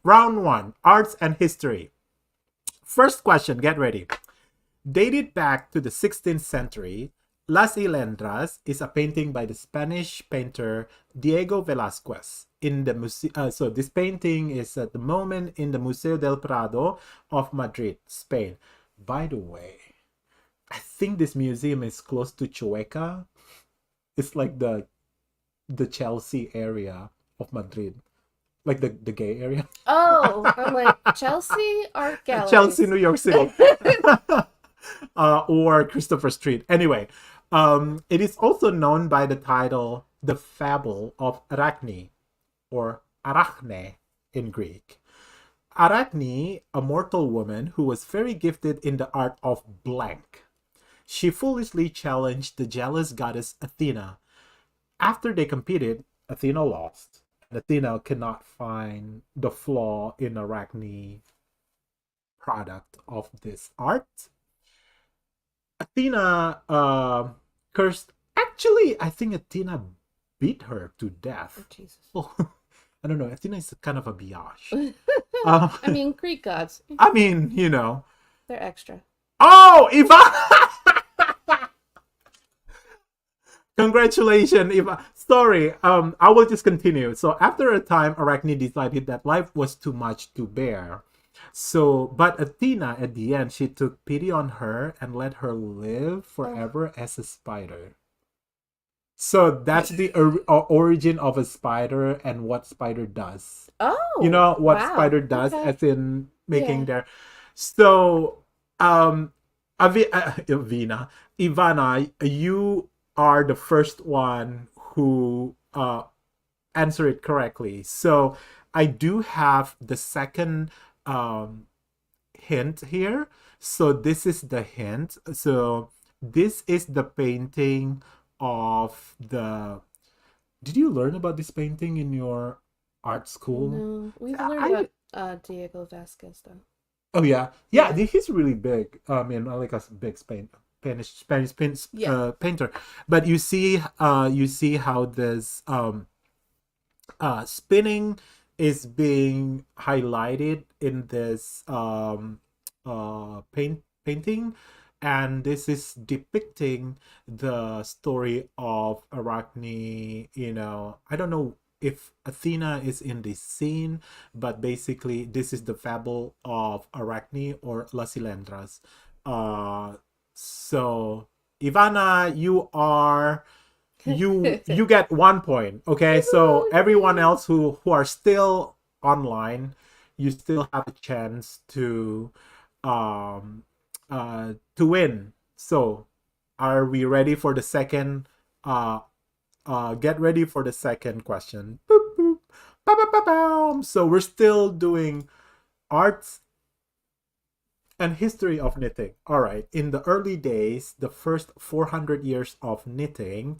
round one, arts and history. First question, get ready. Dated back to the 16th century, Las Hilendras is a painting by the Spanish painter Diego Velázquez. So this painting is at the moment in the Museo del Prado of Madrid, Spain. By the way, I think this museum is close to Chueca. It's like the Chelsea area of Madrid, like the gay area. Oh, I'm like Chelsea Art Galleries. Chelsea, New York City. Or Christopher Street. Anyway, it is also known by the title The Fable of Arachne, or Arachne in Greek. Arachne, a mortal woman who was very gifted in the art of blank. She foolishly challenged the jealous goddess Athena. After they competed, Athena lost. And Athena cannot find the flaw in Arachne product of this art. Athena cursed. Actually, I think Athena beat her to Oh, death. Jesus. Oh, I don't know. Athena is kind of a biatch. I mean, Greek gods. I mean, you know. They're extra. Oh, Ivan! Congratulations, Ivan. Sorry, I will just continue. So after a time, Arachne decided that life was too much to bear. So, but Athena, at the end, she took pity on her and let her live forever as a spider. So that's the origin of a spider and what spider does. Oh, You know what wow. spider does, Okay. as in making Yeah. their. So, Vina, Ivana, you are the first one who answer it correctly. So I do have the second hint here. So this is the hint. So this is the painting of the. Did you learn about this painting in your art school? No, we've learned I about Diego Vasquez though. Oh yeah. Yeah. He's really big. I mean, like a big Spanish Yeah. painter. But you see how this spinning is being highlighted in this painting, and this is depicting the story of Arachne. You know, I don't know if Athena is in this scene, but basically this is the fable of Arachne or Las Hilendras. So Ivana, you get 1 point. Okay, so everyone else who are still online, you still have a chance um to win. So are we ready for the second get ready for the second question. Boop, boop. Ba-ba-ba-bam. So we're still doing arts and history of knitting. All right, in the early days, the first 400 years of knitting,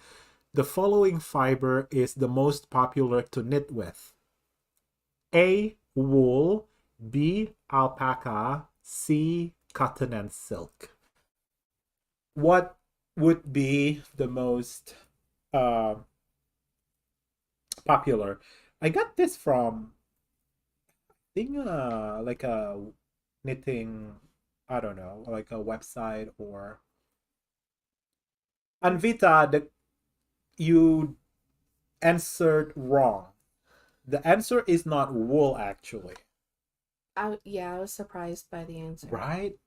the following fiber is the most popular to knit with: A, wool; B, alpaca; C, cotton and silk. What would be the most uh, popular? I got this from, I think, like a knitting, I don't know, like a website or Anvita. That you answered wrong. The answer is not wool, actually. Yeah, I was surprised by the answer. Right?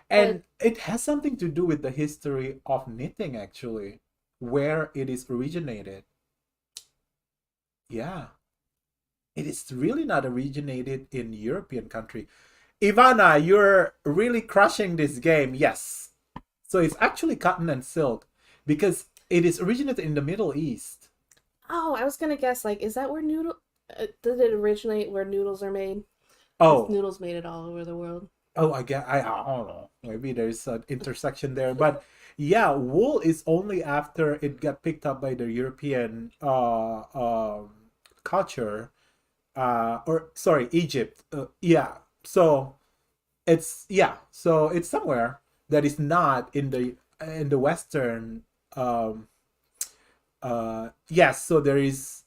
And But it has something to do with the history of knitting, actually, where it is originated. Yeah, it is really not originated in European country. Ivana, you're really crushing this game. Yes. So it's actually cotton and silk because it is originated in the Middle East. oh, I was gonna guess like, is that where noodle? Did it originate where noodles are made? Because Oh, noodles made it all over the world. oh, I don't know. Maybe there's an intersection there, but yeah, wool is only after it got picked up by the European culture, or sorry, Egypt. Yeah, so so it's somewhere that is not in the Western. Um, yes, so there is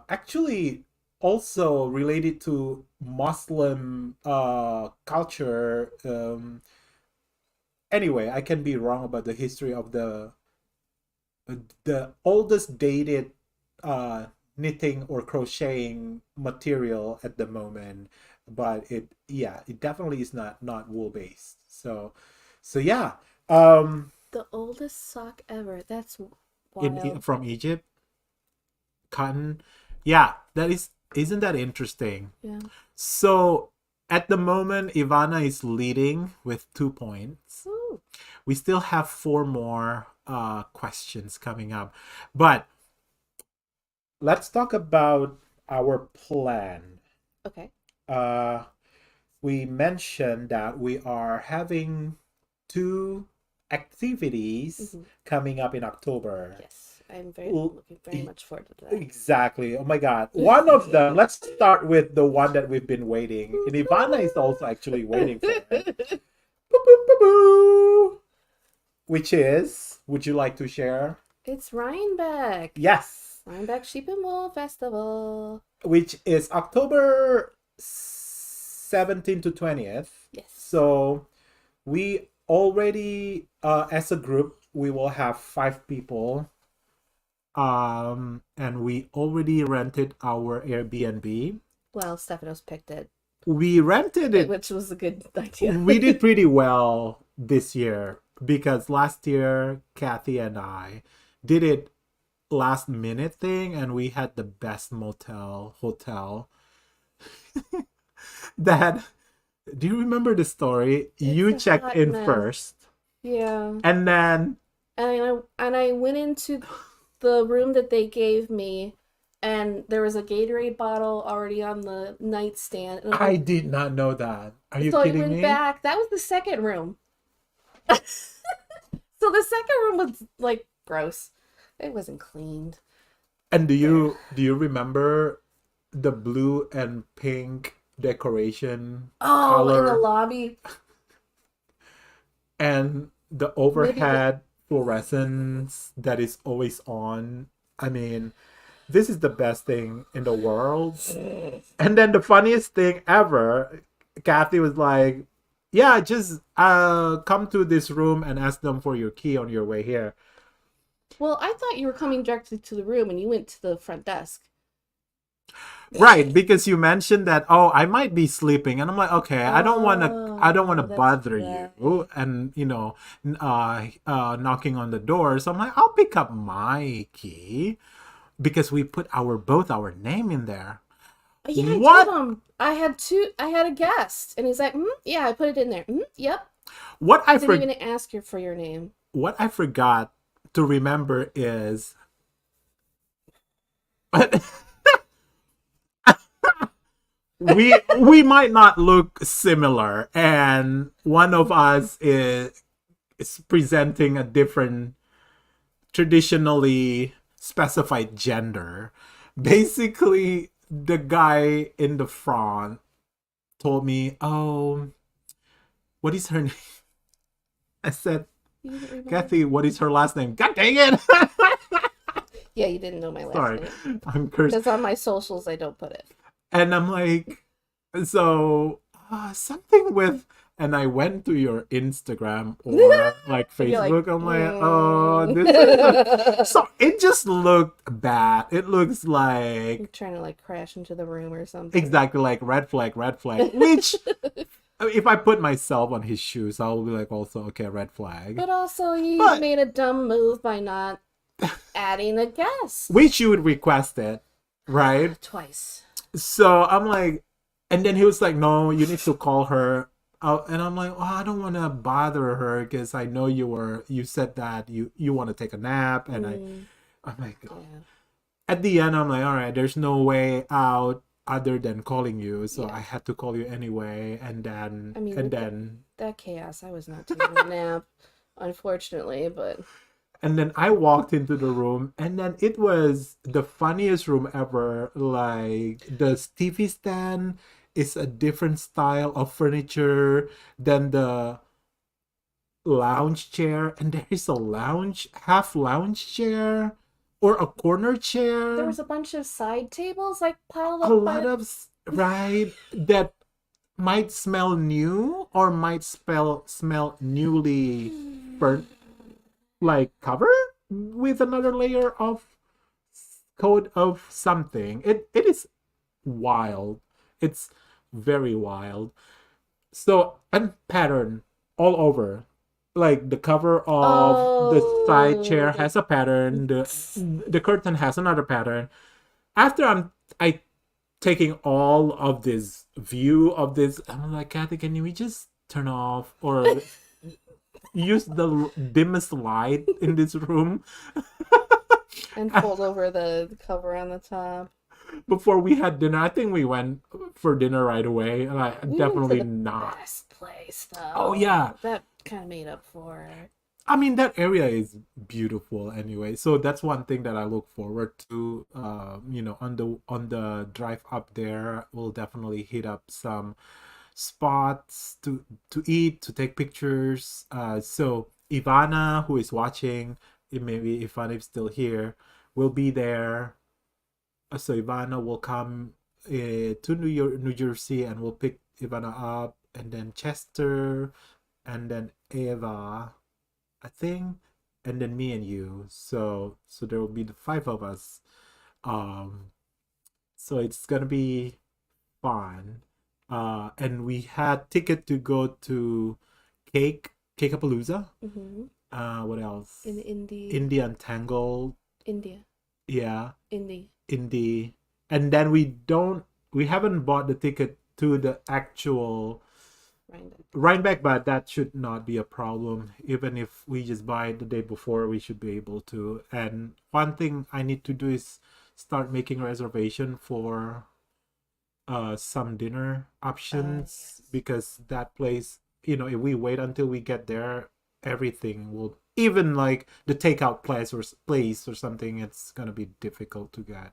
actually also related to Muslim culture. Anyway, I can be wrong about the history of the oldest dated uh, knitting or crocheting material at the moment, but it definitely is not wool based. So yeah, um, The oldest sock ever. That's in wild. from Egypt, cotton. Yeah, that is isn't that interesting? Yeah. So at the moment, Ivana is leading with 2 points. Ooh. We still have four more questions coming up, but let's talk about our plan. Okay. Uh, we mentioned that we are having two activities Hmm. coming up in October. Yes, I'm very L- looking very much forward to that. Exactly. Oh my God. One of them, let's start with the one that we've been waiting. And Ivana is also actually waiting for it. Boo, boo, boo, boo. Which is, would you like to share? It's Rhinebeck. Yes. Rhinebeck Sheep and Wool Festival. Which is October 17th to 20th. Yes. So we already, as a group, we will have 5 people. And we already rented our Airbnb. Well, Stephanos picked it, We rented it. which was a good idea. We did pretty well this year because last year Kathy and I did it last minute thing, and we had the best hotel that do you remember the story? You It's a checked hot in mess. first, Yeah. and then And I went into the room that they gave me, and there was a Gatorade bottle already on the nightstand. And I did not know that. Are you so I kidding went me? back. That was the second room. So the second room was like gross. It wasn't cleaned. And do you remember the blue and pink decoration Oh, in the color lobby. and the Maybe overhead fluorescence that is always on? I mean, this is the best thing in the world. And then the funniest thing ever, Kathy was like, "Yeah, just come to this room and ask them for your key on your way here." Well, I thought you were coming directly to the room and you went to the front desk. Right, because you mentioned that, oh, I might be sleeping, and I'm like, okay, I don't want to Oh, that's bother right. you, and knocking on the door. So I'm like, I'll pick up my key because we put both our name in there. Yeah, I What told him I had a guest, and he's like, yeah, I put it in there. Yep. what I Didn't for, even ask you for your name. what I forgot to remember is we might not look similar, and one of us is presenting a different traditionally specified gender. Basically, the guy in the front told me, "Oh, what is her name?" I said, You didn't remember? "Kathy, what is her last name?" God dang it! Yeah, you didn't know my last Sorry, name. I'm cursed. Because on my socials, I don't put it. And I'm like, so something with, and I went to your Instagram or like And you're like, Facebook. I'm like, oh, this is so it just looked bad. It looks I'm like trying to like crash into the room or something. exactly like red flag, which I mean, if I put myself on his shoes, I'll be like, also, okay, red flag. But also, you But made a dumb move by not adding a guest. which you would request it, right? Twice. So I'm like, and then he was like, no, you need to call her. And I'm like, oh, I don't want to bother her because I know you said that you want to take a nap. And I'm like, Yeah. at the end, I'm like, all right, there's no way out other than calling you. So I Yeah. had to call you anyway. I mean, And with then, that chaos, I was not taking a nap, unfortunately, but and then I walked into the room, and then it was the funniest room ever. Like the TV stand is a different style of furniture than the lounge chair, and there is a half lounge chair or a corner there chair. was a bunch of side tables like piled A up lot by. of right that might smell new or might smell newly burnt, like covered with another layer of coat of something. It is wild. It's very wild. So and pattern all over. Like the cover of the side Oh, chair has a pattern. The curtain has another pattern. After I taking all of this view of this, I'm like, Kathy, can we just turn off or use the dimmest light in this room? and fold over the cover on the top. Before we had dinner. I think we went for dinner right away. Like, We went to definitely the not. best place, Oh though. yeah. That kind of made up for it. I mean that area is beautiful anyway. So that's one thing that I look forward to. On the drive up there, we'll definitely hit up some spots to eat, to take pictures. So Ivana, who is watching, maybe Ivana is still here, will be there. So Ivana will come to New Jersey, and we'll pick Ivana up, and then Chester, and then Eva, I think, and then me and you. So there will be the five of us. Um, so it's gonna be fun. And we had ticket to go to Cakeapalooza. Mm-hmm. What else? In Indy. Indian Tangle. India. Yeah. Indy. Indie, and then we haven't bought the ticket to the actual Rhinebeck, but that should not be a problem. Even if we just buy it the day before, we should be able to. And one thing I need to do is start making reservation for some dinner options, Yes. because that place, if we wait until we get there, everything will, even like the takeout place or something, it's gonna be difficult to get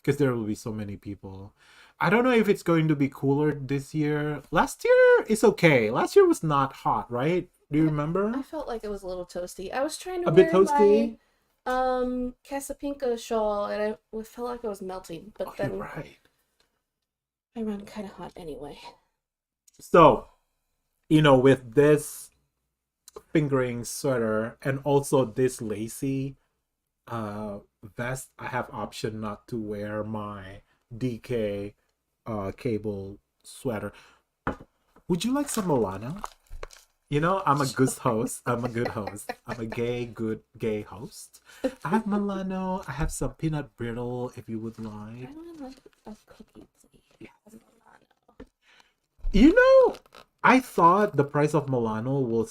because there will be so many people. I don't know if it's going to be cooler this year. Last year is okay. Last year was not hot, right? Do you remember? I felt like it was a little toasty. I was trying to A bit wear toasty. my Casapinka shawl, and I felt like I was melting. But Oh, then you're right. I run kind of hot anyway. So, with this fingering sweater and also this lacy vest, I have option not to wear my DK cable sweater. Would you like some Milano? I'm a good host. I'm a good host. I'm a good gay host. I have Milano. I have some peanut brittle if you would like. I want like a cookie, please. Yeah. Milano. I thought the price of Milano will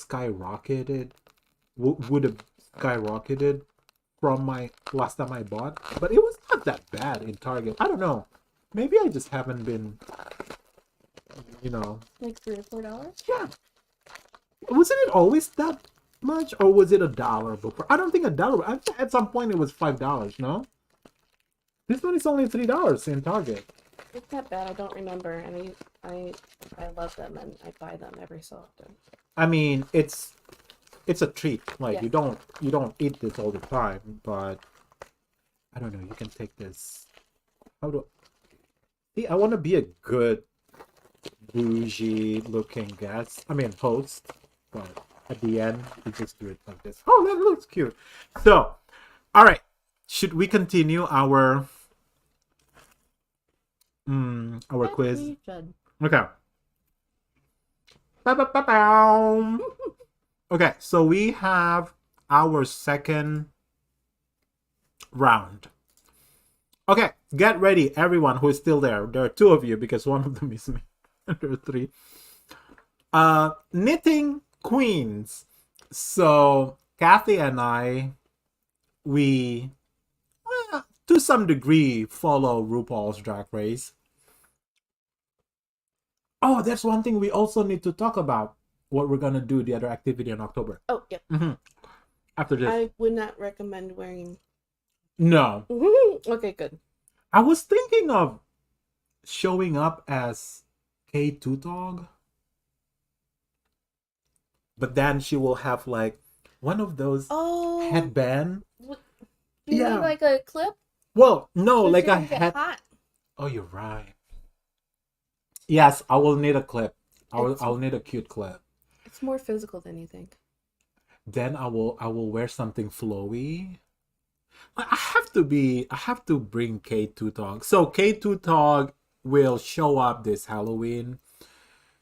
would have skyrocketed from my last time I bought, but it was not that bad in Target. I don't know. Maybe I just haven't been, Like $3 or $4. yeah. Wasn't it always that much, or was it $1 before? I don't think $1. I think at some point it was $5. No, this one is only $3 in Target. It's not bad. I don't remember, and I love them, and I buy them every so often. I mean, it's a treat. Like Yeah. you don't eat this all the time, but I don't know. You can take this. How do? See, I want to be a good bougie looking guest. I mean host, but at the end we just do it like this. Oh, that looks cute. So, all right. Should we continue our Yeah, quiz? we should. Okay. Ba-ba-ba-bow. Okay, so we have our second round. Okay, get ready, everyone who is still there. There are two of you because one of them is me. There are three. Knitting Queens. So Kathy and I, we to some degree follow RuPaul's Drag Race. Oh, there's one thing we also need to talk about. What we're gonna do, the other activity in October. Oh, yeah. After this. I would not recommend wearing. No. Okay, good. I was thinking of showing up as K2 Dog. But then she will have like one of those headband. Do you need like a clip? Well, no, like a head. Hot. Oh, you're right. Yes, I will need a clip. I'll need a cute clip. It's more physical than you think. Then I will wear something flowy. I have to bring K2 Dog. So K2 Dog will show up this Halloween.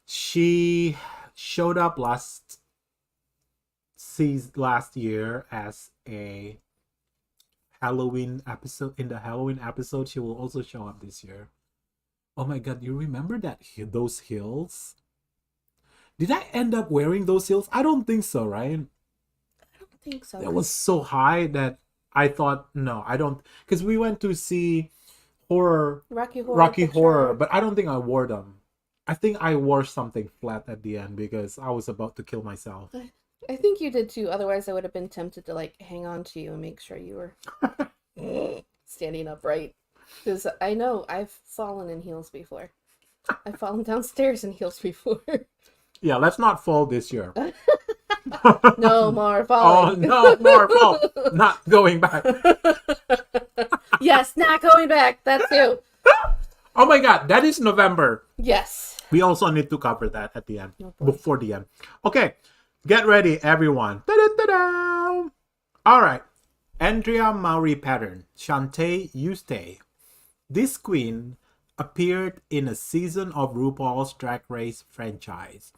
She showed up last year as a Halloween episode. In the Halloween episode, she will also show up this year. Oh my god, you remember those heels? Did I end up wearing those heels? I don't think so, right? I don't think so. That was so high that I thought, no, I don't, because we went to see Rocky Horror, but I don't think I wore them. I think I wore something flat at the end because I was about to kill myself. I think you did too. Otherwise, I would have been tempted to like hang on to you and make sure you were standing upright. Because I know I've fallen in heels before. I've fallen downstairs in heels before. Yeah, let's not fall this year. No more falling. Oh, no more fall. Not going back. Yes, not going back. That too. Oh my god, that is November. Yes. We also need to cover that at the end. Oh, before the end. Okay, get ready, everyone. Da-da-da-da. All right. Andrea Maury pattern. Shantae Eustace. This queen appeared in a season of RuPaul's Drag Race franchise.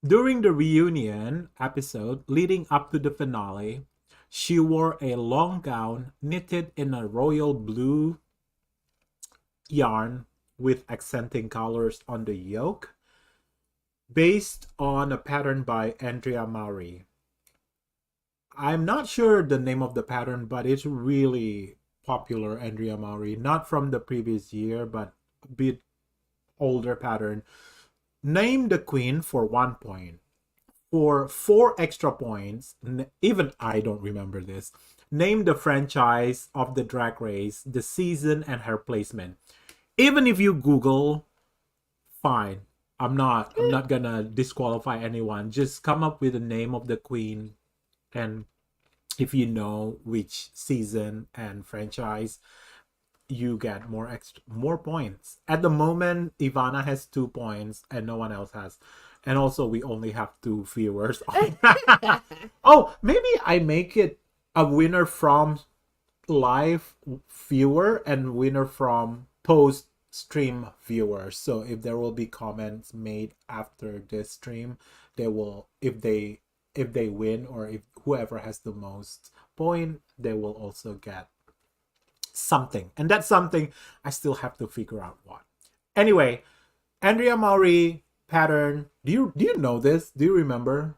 During the reunion episode leading up to the finale, she wore a long gown knitted in a royal blue yarn with accenting colors on the yoke, based on a pattern by Andrea Maury. I'm not sure the name of the pattern, but it's really popular Andrea Maury, not from the previous year, but a bit older pattern. Name the queen for 1 point. For 4 extra points, even I don't remember this. Name the franchise of the Drag Race, the season, and her placement. Even if you Google, fine. I'm not gonna disqualify anyone. Just come up with the name of the queen, and if you know which season and franchise, you get more points. At the moment, Ivana has 2 points and no one else has. And also we only have 2 viewers. Oh, maybe I make it a winner from live viewer and winner from post stream viewers. So if there will be comments made after this stream, they will, if they win, or if whoever has the most point, they will also get something. And that's something I still have to figure out what. Anyway, Andrea Maury pattern. Do you know this? Do you remember?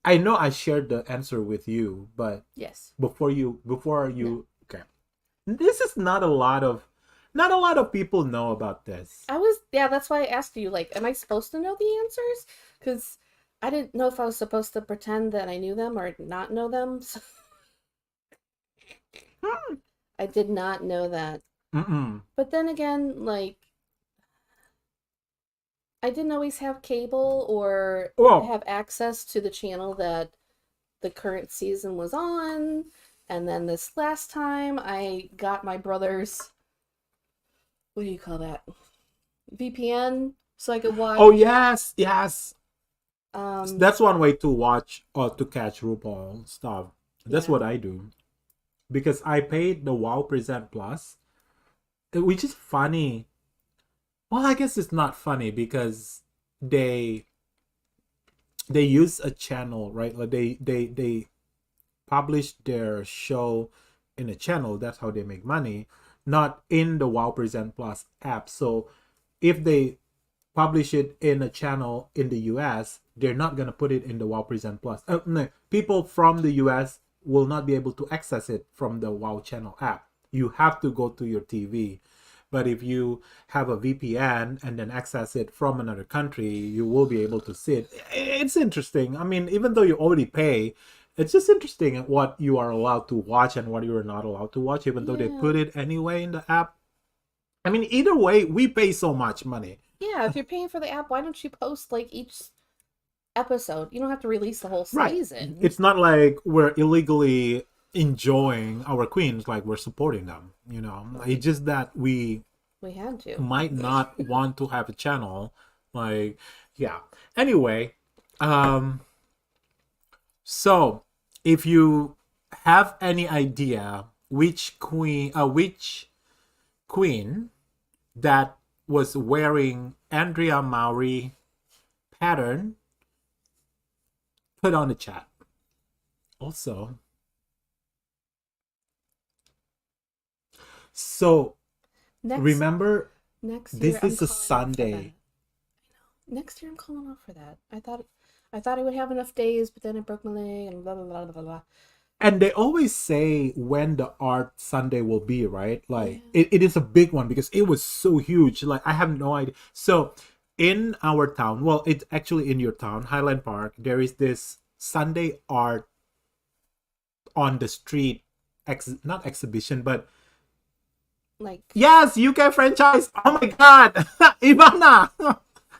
I know I shared the answer with you, but yes. Before you okay. This is not a lot of people know about this. That's why I asked you, like, am I supposed to know the answers? Because I didn't know if I was supposed to pretend that I knew them or not know them. So... I did not know that. But then again, like, I didn't always have cable or have access to the channel that the current season was on. And then this last time, I got my brother's, what do you call that? VPN, so I could watch. Oh, yes. That's one way to watch or to catch RuPaul stuff. That's what I do. Because I paid the WoW Present Plus, which is funny. Well, I guess it's not funny because they they use a channel, right? Like they publish their show in a channel. That's how they make money, not in the Wow Present Plus app. So if they publish it in a channel in the US, they're not gonna put it in the Wow Present Plus. No, people from the US will not be able to access it from the Wow Channel app. You have to go to your TV. But if you have a VPN and then access it from another country, you will be able to see it. It's interesting. I mean, even though you already pay, it's just interesting what you are allowed to watch and what you are not allowed to watch, even though they Yeah. put it anyway in the app. I mean, either way, we pay so much money. Yeah, if you're paying for the app, why don't you post like each episode? You don't have to release the whole Right. season. It's not like we're illegally enjoying our queens, like we're supporting them, you know. It's just that we We had to. might not want to have a channel. Like, yeah. Anyway, um, so if you have any idea which queen that was wearing Andrea Maury pattern, put on the chat. Also, so Next remember, next this year I'm is a calling off for that. Sunday. Next year I'm calling off for that. I thought I would have enough days, but then I broke my leg and blah blah blah blah blah. And they always say when the art Sunday will be, right? Yeah. Like it is a big one because it was so huge. Like I have no idea. So in our town, well, it's actually in your town, Highland Park, there is this Sunday art on the street, not exhibition, but Like yes, UK franchise. Oh my god. Ivana,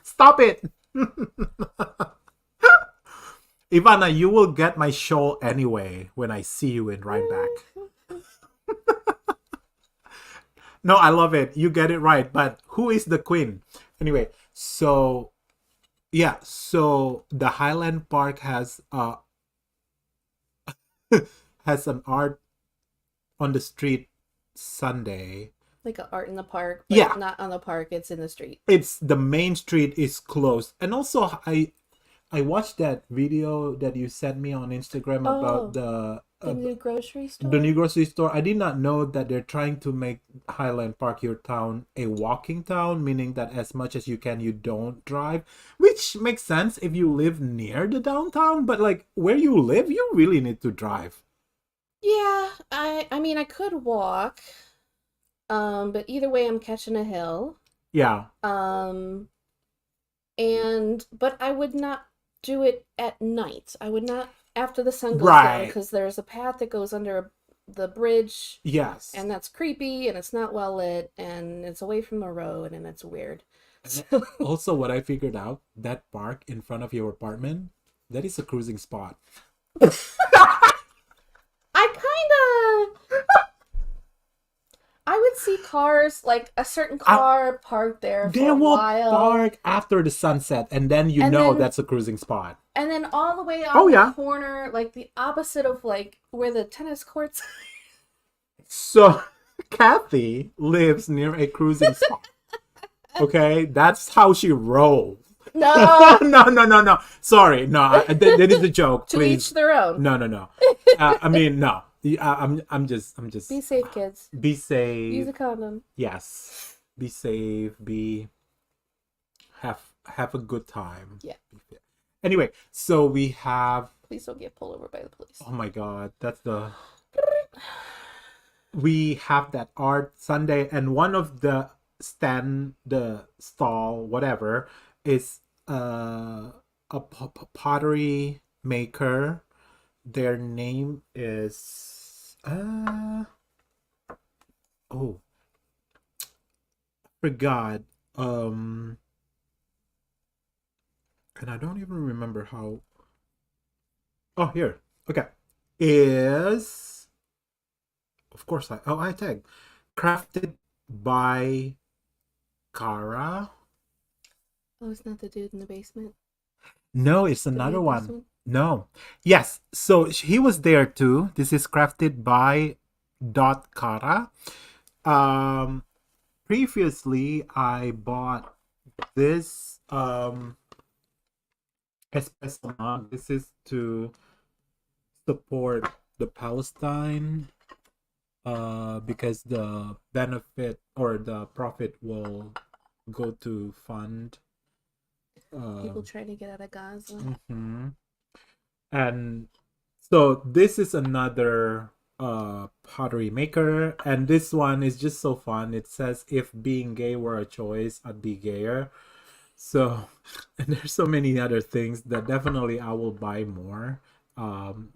stop it. Ivana, you will get my shawl anyway when I see you in right back. No, I love it. You get it right. But who is the queen? Anyway, so yeah, so the Highland Park has an art on the street Sunday. like a art in the park, but Yeah, not on the park, it's in the street. it's the main street is closed. And also I watched that video that you sent me on Instagram about Oh, the new grocery the new store? grocery store. I did not know that they're trying to make Highland Park, your town, a walking town, meaning that as much as you can, you don't drive, which makes sense if you live near the downtown. But like where you live, you really need to drive. Yeah, I mean I could walk, but either way I'm catching a hill. Yeah, Um, and but I would not do it at night. I would not after the sun goes down right. because there's a path that goes under the bridge Yes. and that's creepy and it's not well lit and it's away from the road and it's weird. And So also, what I figured out, that park in front of your apartment, that is a cruising spot. I kind of I would see cars like a certain I, car parked there they for a will while park after the sunset, and then you and know then that's a cruising spot. and then all the way Oh on the yeah. corner like the opposite of like where the tennis courts. So Kathy lives near a cruising spot. Okay, that's how she rolls. No, No. Sorry, no. That is a joke. to each Please, their own. no. I mean, no. I'm just. Be safe, kids. Be Use safe. a condom. Yes. Be safe. Have a good time. Yeah. Anyway, so we have. Please don't get pulled over by the police. Oh my God, that's the. We have that art Sunday, and one of the the stall, whatever, is a pottery maker. Their name is oh, forgot. And I don't even remember how. Oh, here. Okay, is of course I tag crafted by Kara. Oh, it's not the dude in the basement. No, it's The another main one. one. No. Yes. So he was there too. This is crafted by Dot Kara. Um, previously I bought this espresso mug. This is to support the Palestine because the benefit or the profit will go to fund People um trying to get out of Gaza. mhm. And so this is another pottery maker, and this one is just so fun. It says if being gay were a choice, I'd be gayer. So, and there's so many other things that definitely I will buy more.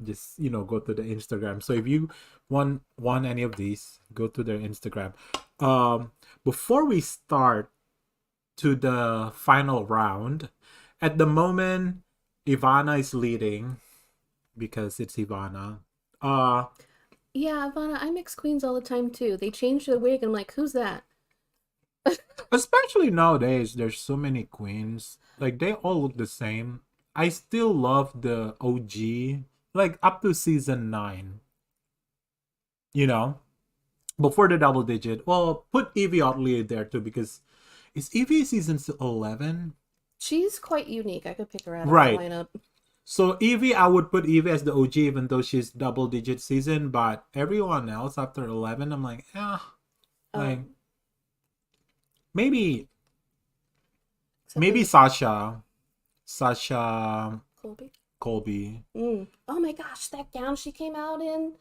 Just go to the Instagram. So if you want any of these, go to their Instagram. Um, Before we start to the final round, at the moment, Ivana is leading because it's Ivana. Uh, Yeah, Ivana, I mix queens all the time too. They change the wig. I'm like, who's that? Especially nowadays, there's so many queens. Like they all look the same. I still love the OG, like up to season 9. You know, before the double digit. Well, put Evie Oddly there too because is Evie season 11? She's quite unique. I could pick her out of the Right. lineup. So Evie, I would put Evie as the OG, even though she's double digit season. But everyone else after 11, I'm like, like Um, maybe except for maybe Sasha Colby. Colby. Oh my gosh, that gown she came out in.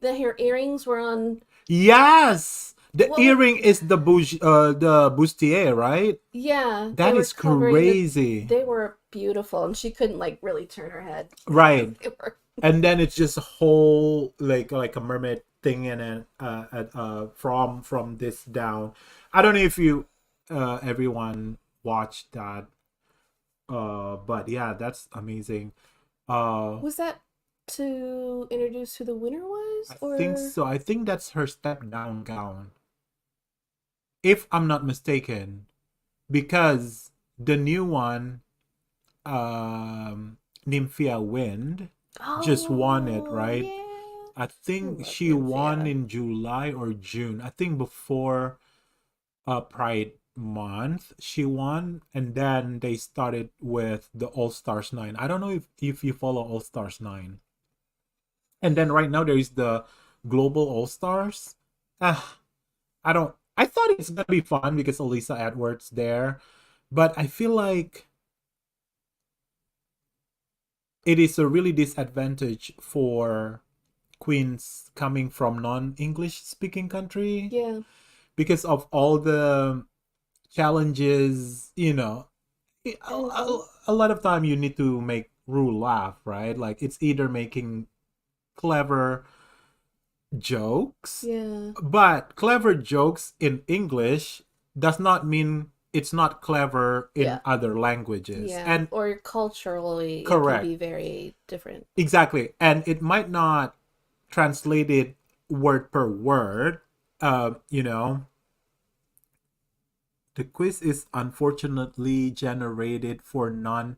Her earrings were on. Yes, the What was? earring is the bustier, right? Yeah, they That were is covering the. crazy, They were beautiful, and she couldn't like really turn her head. right? They were. And then it's just a whole like a mermaid thing in it from this down. I don't know if you everyone watched that, but yeah, that's amazing. Was that to introduce who the winner was, I think or? so. I think that's her step down gown, if I'm not mistaken, because the new one, Nymphia Wind, just won it, Oh right? yeah, I I think love she won Nymphia. in July or June. I think before Pride month she won, and then they started with the All Stars 9. I don't know if you follow All Stars 9. And then right now there is the Global All Stars. Ah, I don't. I thought it's gonna be fun because Elisa Edwards there, but I feel like it is a really disadvantage for queens coming from non-English speaking country Yeah, because of all the challenges. and A lot of time you need to make Rue laugh, right? Like it's either making clever jokes, yeah, but clever jokes in English does not mean it's not clever in yeah, other languages. yeah. And Or culturally, it can correct, be very different. exactly. And it might not translate it word per word. You know, the quiz is unfortunately generated for non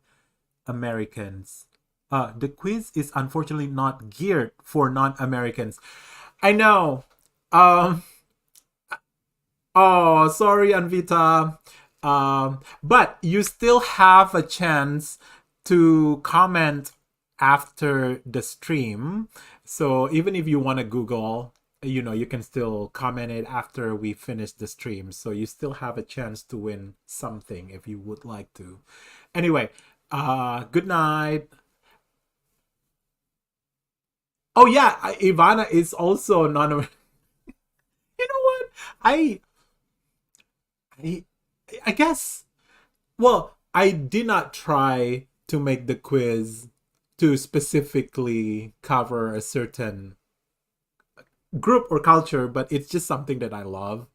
Americans. The quiz is unfortunately not geared for non Americans. I know. Um, Oh, sorry, Anvita. But you still have a chance to comment after the stream. So even if you want to Google, you can still comment it after we finish the stream. So you still have a chance to win something if you would like to. Anyway, good night. Oh yeah, Ivana is also non. You know what? I I guess. Well, I did not try to make the quiz to specifically cover a certain group or culture, but it's just something that I love.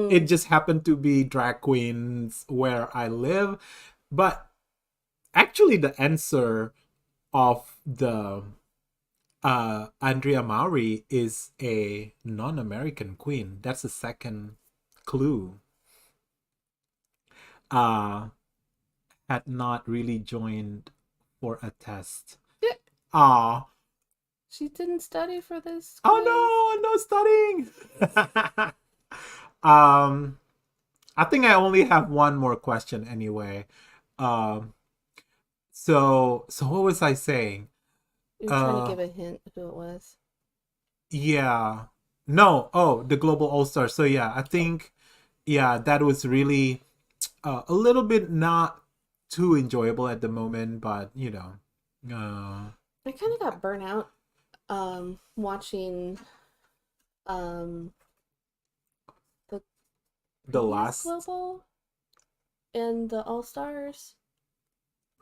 It Mm. just happened to be drag queens where I live. But actually, the answer of the Andrea Maury is a non American queen. That's the second clue. Uh, had not really joined for a test. Yeah, Ah, she didn't study for this quiz. oh no, no studying. um, I think I only have one more question anyway. Um, so what was I saying? You were trying to Uh, give a hint who it was. yeah, no, oh, the Global All Stars. So yeah, I Oh, think yeah, that was really a little bit not too enjoyable at the moment, but uh, I kind of got burnt out watching um the the previous last Global and the All Stars.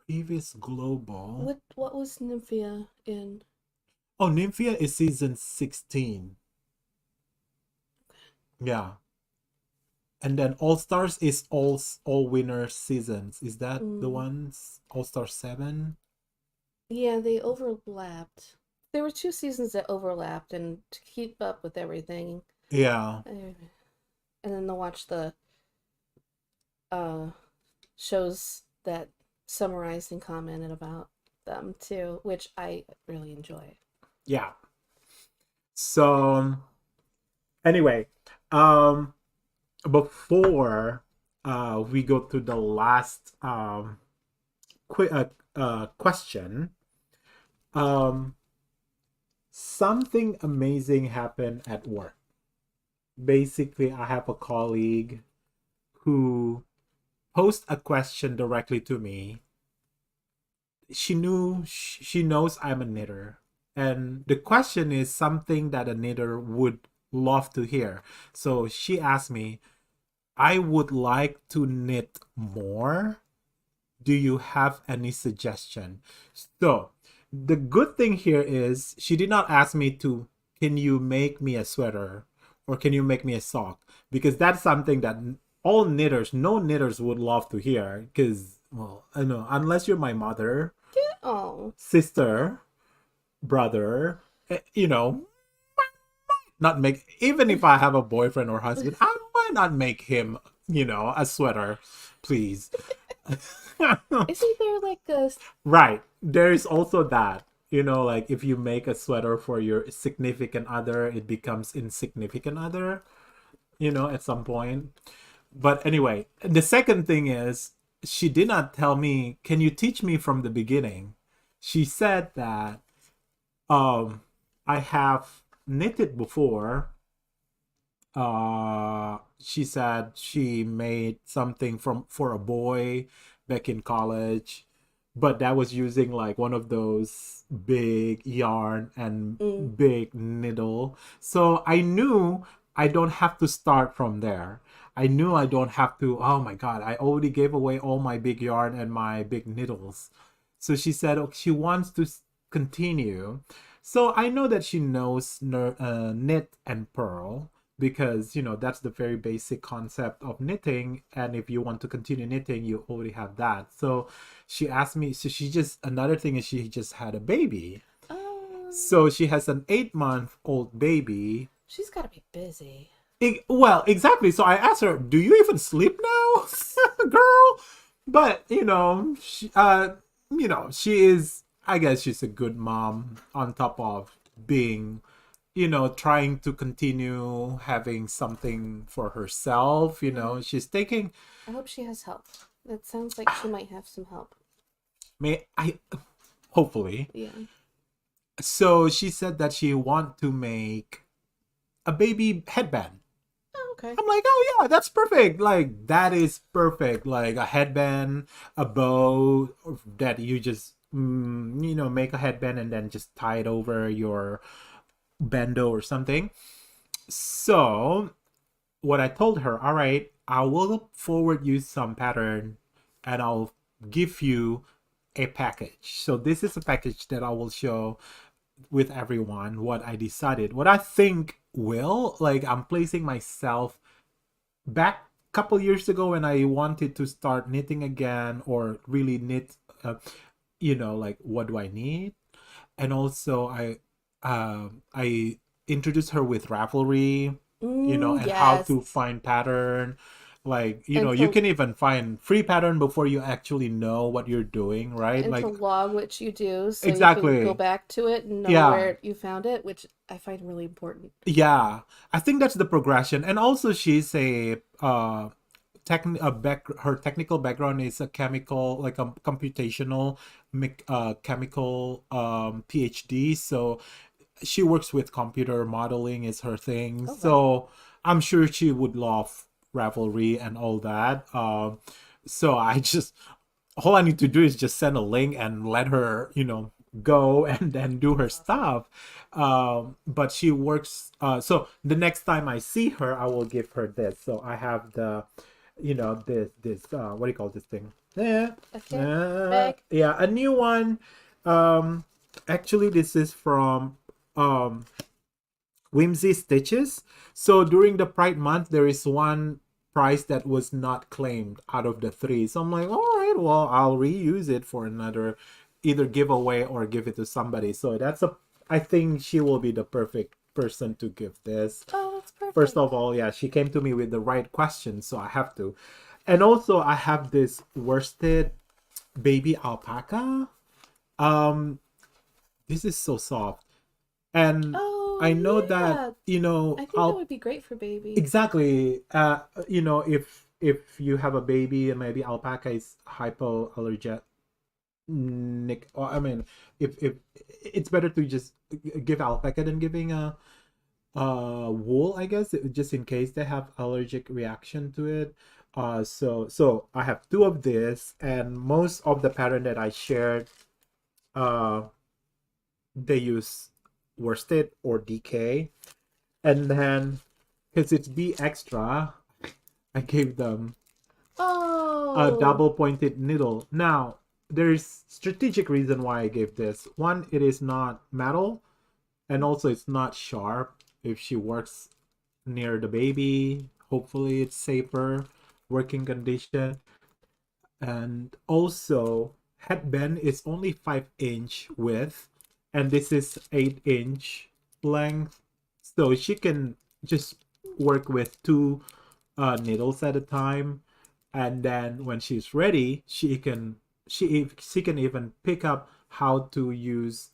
previous Global. What was Nymphia in? Oh, Nymphia is season 16. Yeah. And then All Stars is all winner seasons. Is that the Mm, ones? All Star 7? yeah, they overlapped. There were two seasons that overlapped, and to keep up with everything, Yeah. and then to watch the uh shows that summarized and commented about them too, which I really enjoy. Yeah. So anyway, um before we go to the last question, um something amazing happened at work. Basically, I have a colleague who posed a question directly to me. She knows I'm a knitter, and the question is something that a knitter would love to hear. So she asked me, I would like to knit more. Do you have any suggestion? So the good thing here is she did not ask me to, can you make me a sweater or can you make me a sock? Because that's something that all knitters, no knitters would love to hear. Because, well, I know, unless you're my mother, Oh, sister, brother, you know, not make, even if I have a boyfriend or husband, I might not make him, a sweater, please. isn't there like a Right. There is also that. Like if you make a sweater for your significant other, it becomes insignificant other, at some point. But anyway, the second thing is she did not tell me, can you teach me from the beginning? She said that I have knitted before. She said she made something for a boy back in college, but that was using like one of those big yarn and mm, big needle. So I knew I don't have to start from there. I knew I don't have to, oh my god, I already gave away all my big yarn and my big needles. So she said, oh, she wants to continue. So I know that she knows knit and purl, because that's the very basic concept of knitting, and if you want to continue knitting you already have that. So she asked me, so she just, another thing is she just had a baby. um, So she has an 8-month-old baby. she's got to be busy. Well, exactly. So I asked her, do you even sleep now, girl? But she is, I guess she's a good mom, on top of being, trying to continue having something for herself. Yeah, She's taking, I hope she has help. That sounds like she might have some help. may I, hopefully. Yeah. So she said that she want to make a baby headband. Oh, okay. I'm like, oh yeah, that's perfect. Like that is perfect. Like a headband, a bow that you just make a headband and then just tie it over your bando or something. So what I told her, all right, I will forward you some pattern and I'll give you a package. So this is a package that I will show with everyone what I decided. What I think will, like, I'm placing myself back a couple years ago when I wanted to start knitting again or really knit, like what do I need? And also I introduced her with Ravelry, and how Yes. to find pattern. Like, And you can even find free pattern before you actually know what you're doing, right? to Like, log what you do so you can go exactly. back to it and know Yeah. where you found it, which I find really important. Yeah. I think that's the progression. And also she's a her technical background is a chemical, like a computational chemical PhD. So she works with computer modeling is her thing. Oh wow. So I'm sure she would love Ravelry and all that. So I just all I need to do is just send a link and let her, go and then do her That's awesome. stuff. But she works. So the next time I see her, I will give her this. So I have this what do you call this thing? Yeah, A kit bag. yeah, a new one. Um, Actually, this is from um Whimsy Stitches. So during the Pride Month, there is one prize that was not claimed out of the three. So I'm like, all right, well, I'll reuse it for another, either giveaway or give it to somebody. So I think she will be the perfect person to give this. Oh, that's First perfect. of all, yeah, she came to me with the right question, so I have to. And also, I have this worsted baby alpaca. Um, this is so soft. And I Oh know that, yeah. I think that I'll would be great for baby. exactly, if you have a baby and maybe alpaca is hypoallergenic, or I mean, if it's better to just give alpaca than giving a wool, I guess, just in case they have allergic reaction to it. So I have two of this, and most of the pattern that I shared, uh, they use worsted or DK, and then because it's B extra, I gave them a Oh. double pointed needle. Now, there's strategic reason why I gave this. One, it is not metal, and also it's not sharp. If she works near the baby, hopefully it's safer working condition. And also, headband is only 5-inch width, and this is 8-inch length. So she can just work with two needles at a time, and then when she's ready, she can even pick up how to use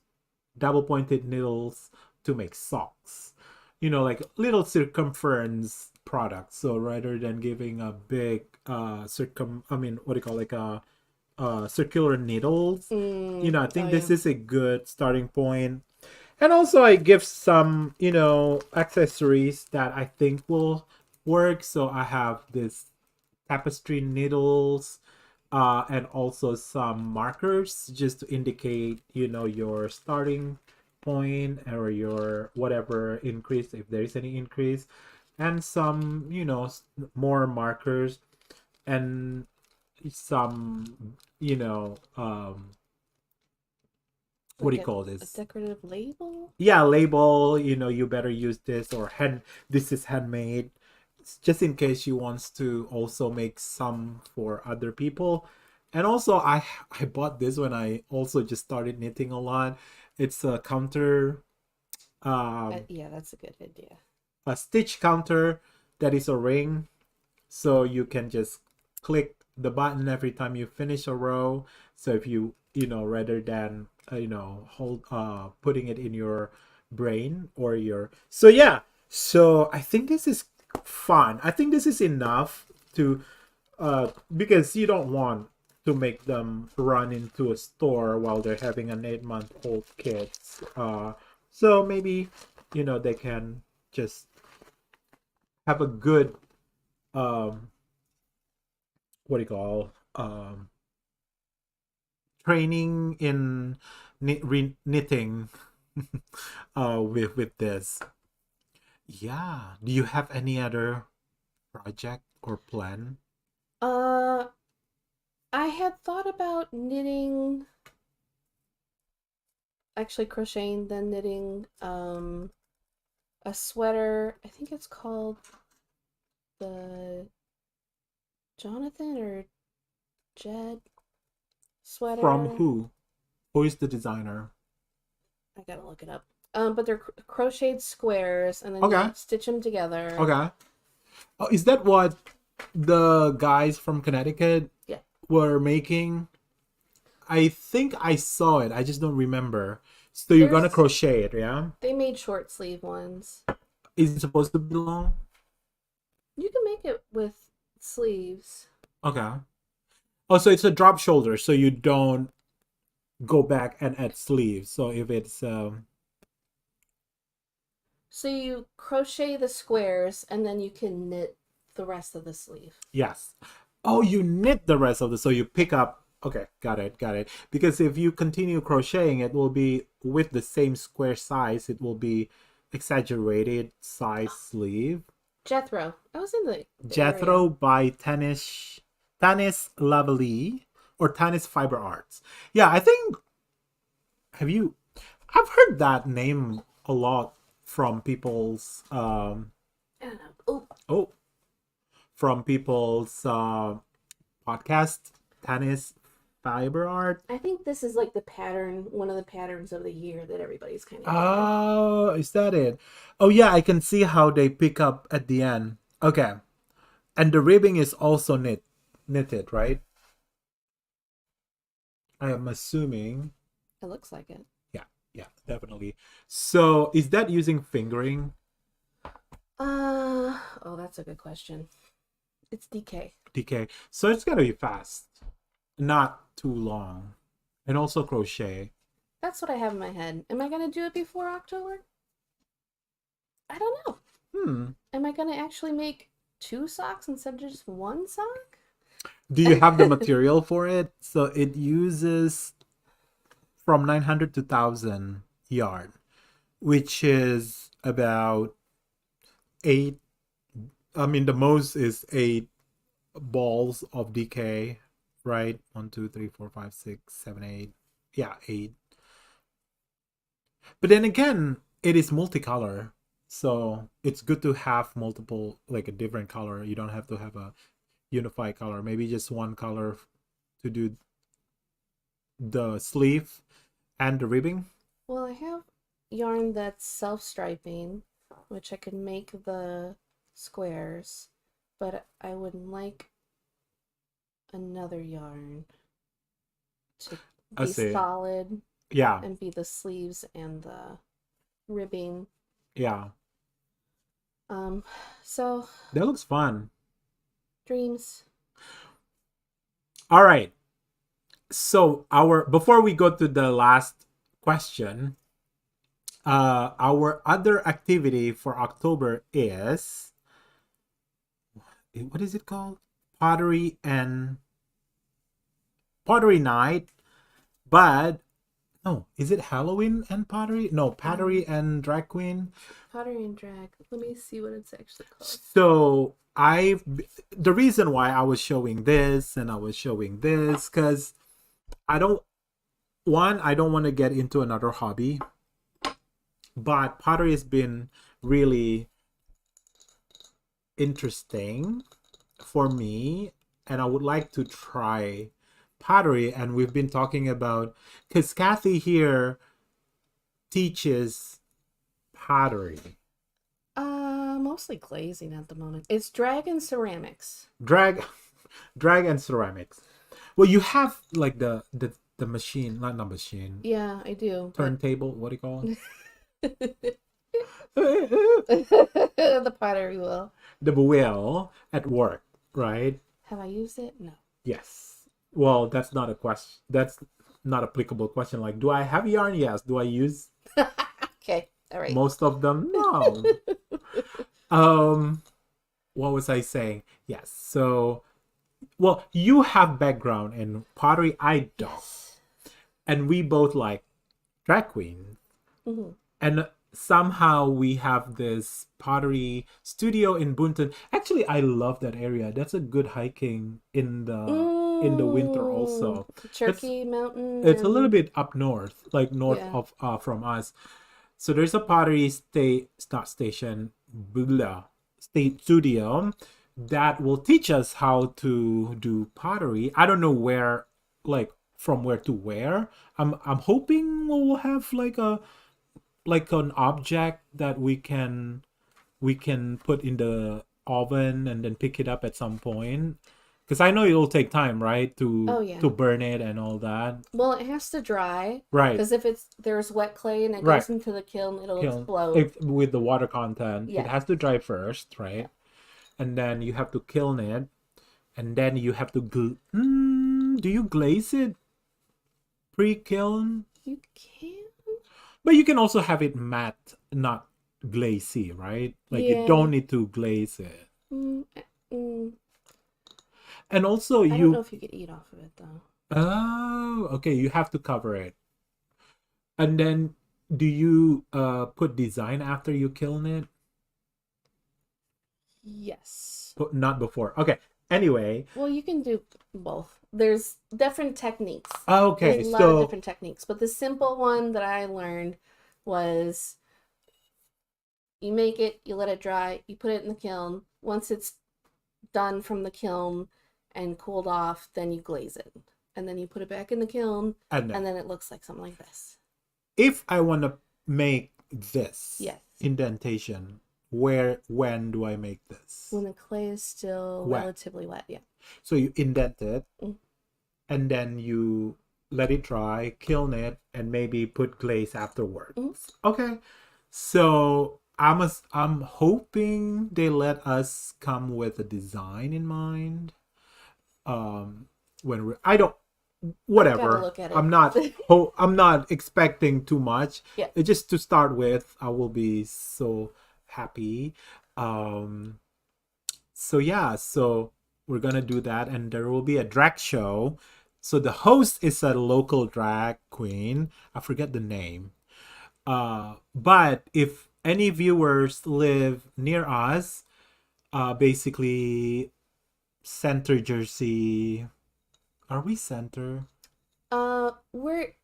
double pointed needles to make socks, like little circumference products. So rather than giving a big I mean, what do you call, like a circular needles, I Oh think yeah. this is a good starting point. And also I give some, accessories that I think will work. So I have this tapestry needles, and also some markers just to indicate, your starting point or your whatever increase, if there is any increase, and some, more markers, and some, what do Like you call a this? decorative label. Yeah, label, you better use this, or this is handmade, just in case you wants to also make some for other people. And also, I bought this when I also just started knitting a lot. It's um Yeah, that's a good idea. a stitch counter that is a ring, so you can just click the button every time you finish a row. So if rather than hold putting it in your brain or your so yeah. So I think this is fun. I think this is enough to because you don't want to make them run into a store while they're having an 8-month-old kids. So maybe they can just have a good um what do you call training in knitting with this. Yeah. Do you have any other project or plan? Uh, I had thought about knitting, actually crocheting, then knitting a sweater. I think it's called the Jonathan or Jed From sweater. who? Who is the designer? I gotta look it up. But they're crocheted squares, and then you Okay. stitch them together. Okay. Oh, is that what the guys from Connecticut Yeah, were making? I think I saw it. I just don't remember. So you're gonna there's crochet it, yeah? they made short sleeve ones. Is it supposed to be long? You can make it with sleeves. Okay. Oh, so it's a drop shoulder, so you don't go back and add sleeves. So if it's So you crochet the squares and then you can knit the rest of the sleeve. yes. Oh, you knit the rest of the, so you pick up. Okay, got it, got it. Because if you continue crocheting, it will be with the same square size. It will be exaggerated size sleeve. Jethro. I was in the Jethro area. by Tanis Lavely or Tanis Fiber Arts. Yeah, I think have you I've heard that name a lot from people's I don't know. Oh, oh from people's podcast, Tanis Fiber Art. I think this is like the pattern, one of the patterns of the year that everybody's kind of doing. Oh, is that it? Oh yeah, I can see how they pick up at the end. Okay. And the ribbing is also knitted, right? I am assuming. It looks like it. Yeah, yeah, definitely. So is that using fingering? Oh, that's a good question. It's DK. DK. So it's gotta be fast, not too long. And also crochet. That's what I have in my head. Am I gonna do it before October? I don't know. Hmm. Am I gonna actually make 2 socks instead of just 1 sock? Do you have the material for it? So it uses from 900 to 1000 yard, which is about eight. I mean, the most is 8 balls of DK, right? 1, 2, 3, 4, 5, 6, 7, 8. Yeah, 8. But then again, it is multicolor. So it's good to have multiple, like a different color. You don't have to have a unified color. Maybe just one color to do the sleeve and the ribbing. Well, I have yarn that's self-striping, which I can make the squares, but I would like another yarn to I be see. solid Yeah, and be the sleeves and the ribbing. yeah. Um, so That looks fun. dreams. All right. So our before we go to the last question, our other activity for October is what is it called? Pottery and Pottery night, but no, is it Halloween and pottery? No, pottery and drag queen. Pottery and drag. Let me see what it's actually called. So the reason why I was showing this and I was showing this because I don't I don't want to get into another hobby, but pottery has been really interesting for me, and I would like to try pottery. And we've been talking about because Kathy here teaches pottery, Mostly glazing at the moment. It's drag and ceramics. drag, drag and ceramics. Well, you have like the machine, not machine, Yeah, I do. turntable. What do you call But it? the pottery wheel. The wheel at work, right? Have I used it? No. Yes. Well, that's not a question. That's not applicable question. Like, do I have yarn? Yes. Do I use Okay. All right. most of them? No. Um, what was I saying? Yes. So, well, you have background in pottery. I don't, Yes. and we both like drag queen. Hmm. And somehow we have this pottery studio in Bunton. Actually, I love that area. That's a good hiking in the winter also. That's Turkey Mountain it's a little and bit up north, like north yeah. of from us. So there's a pottery not station, blah, state studio that will teach us how to do pottery. I don't know where, like from where to where. I'm hoping we'll have like an object that we can put in the oven and then pick it up at some point because I know it'll take time, right, Oh to yeah. to burn it and all that. Well, it has to dry Right, because if there's wet clay and it right. goes into the kiln, it'll Kiln explode. if with the water content, it Yeah. has to dry first, Yeah. right? And then you have to kiln it. and then you have to do you glaze it pre-kiln? You can. But you can also have it matte, not glazy, right? Like you Yeah. don't need to glaze it. Mm, mm, And also I don't know you if you could eat off of it though. oh, okay, you have to cover it. And then do you put design after you kiln it? Yes. But not before. Okay. Anyway, Well, you can do both. There's different techniques. There's okay. a lot of So different techniques, but the simple one that I learned was you make it, you let it dry, you put it in the kiln. Once it's done from the kiln and cooled off, then you glaze it. And then you put it back in the kiln, and and then then it looks like something like this. if I want to make this Yes. indentation, where when do I make this? When the clay is still Wet. relatively wet, yeah. So you indent it, Mm. and then you let it dry, kiln it, and maybe put glaze afterwards. Mhm. Okay. So I'm hoping they let us come with a design in mind. When I don't Gotta whatever. look at it. I'm not expecting too much. Yeah. Just to start with, I will be so happy. Um so yeah, so we're gonna do that, and there will be a drag show. So the host is a local drag queen. I forget the name. But if any viewers live near us, basically Center Jersey. Are we center? We're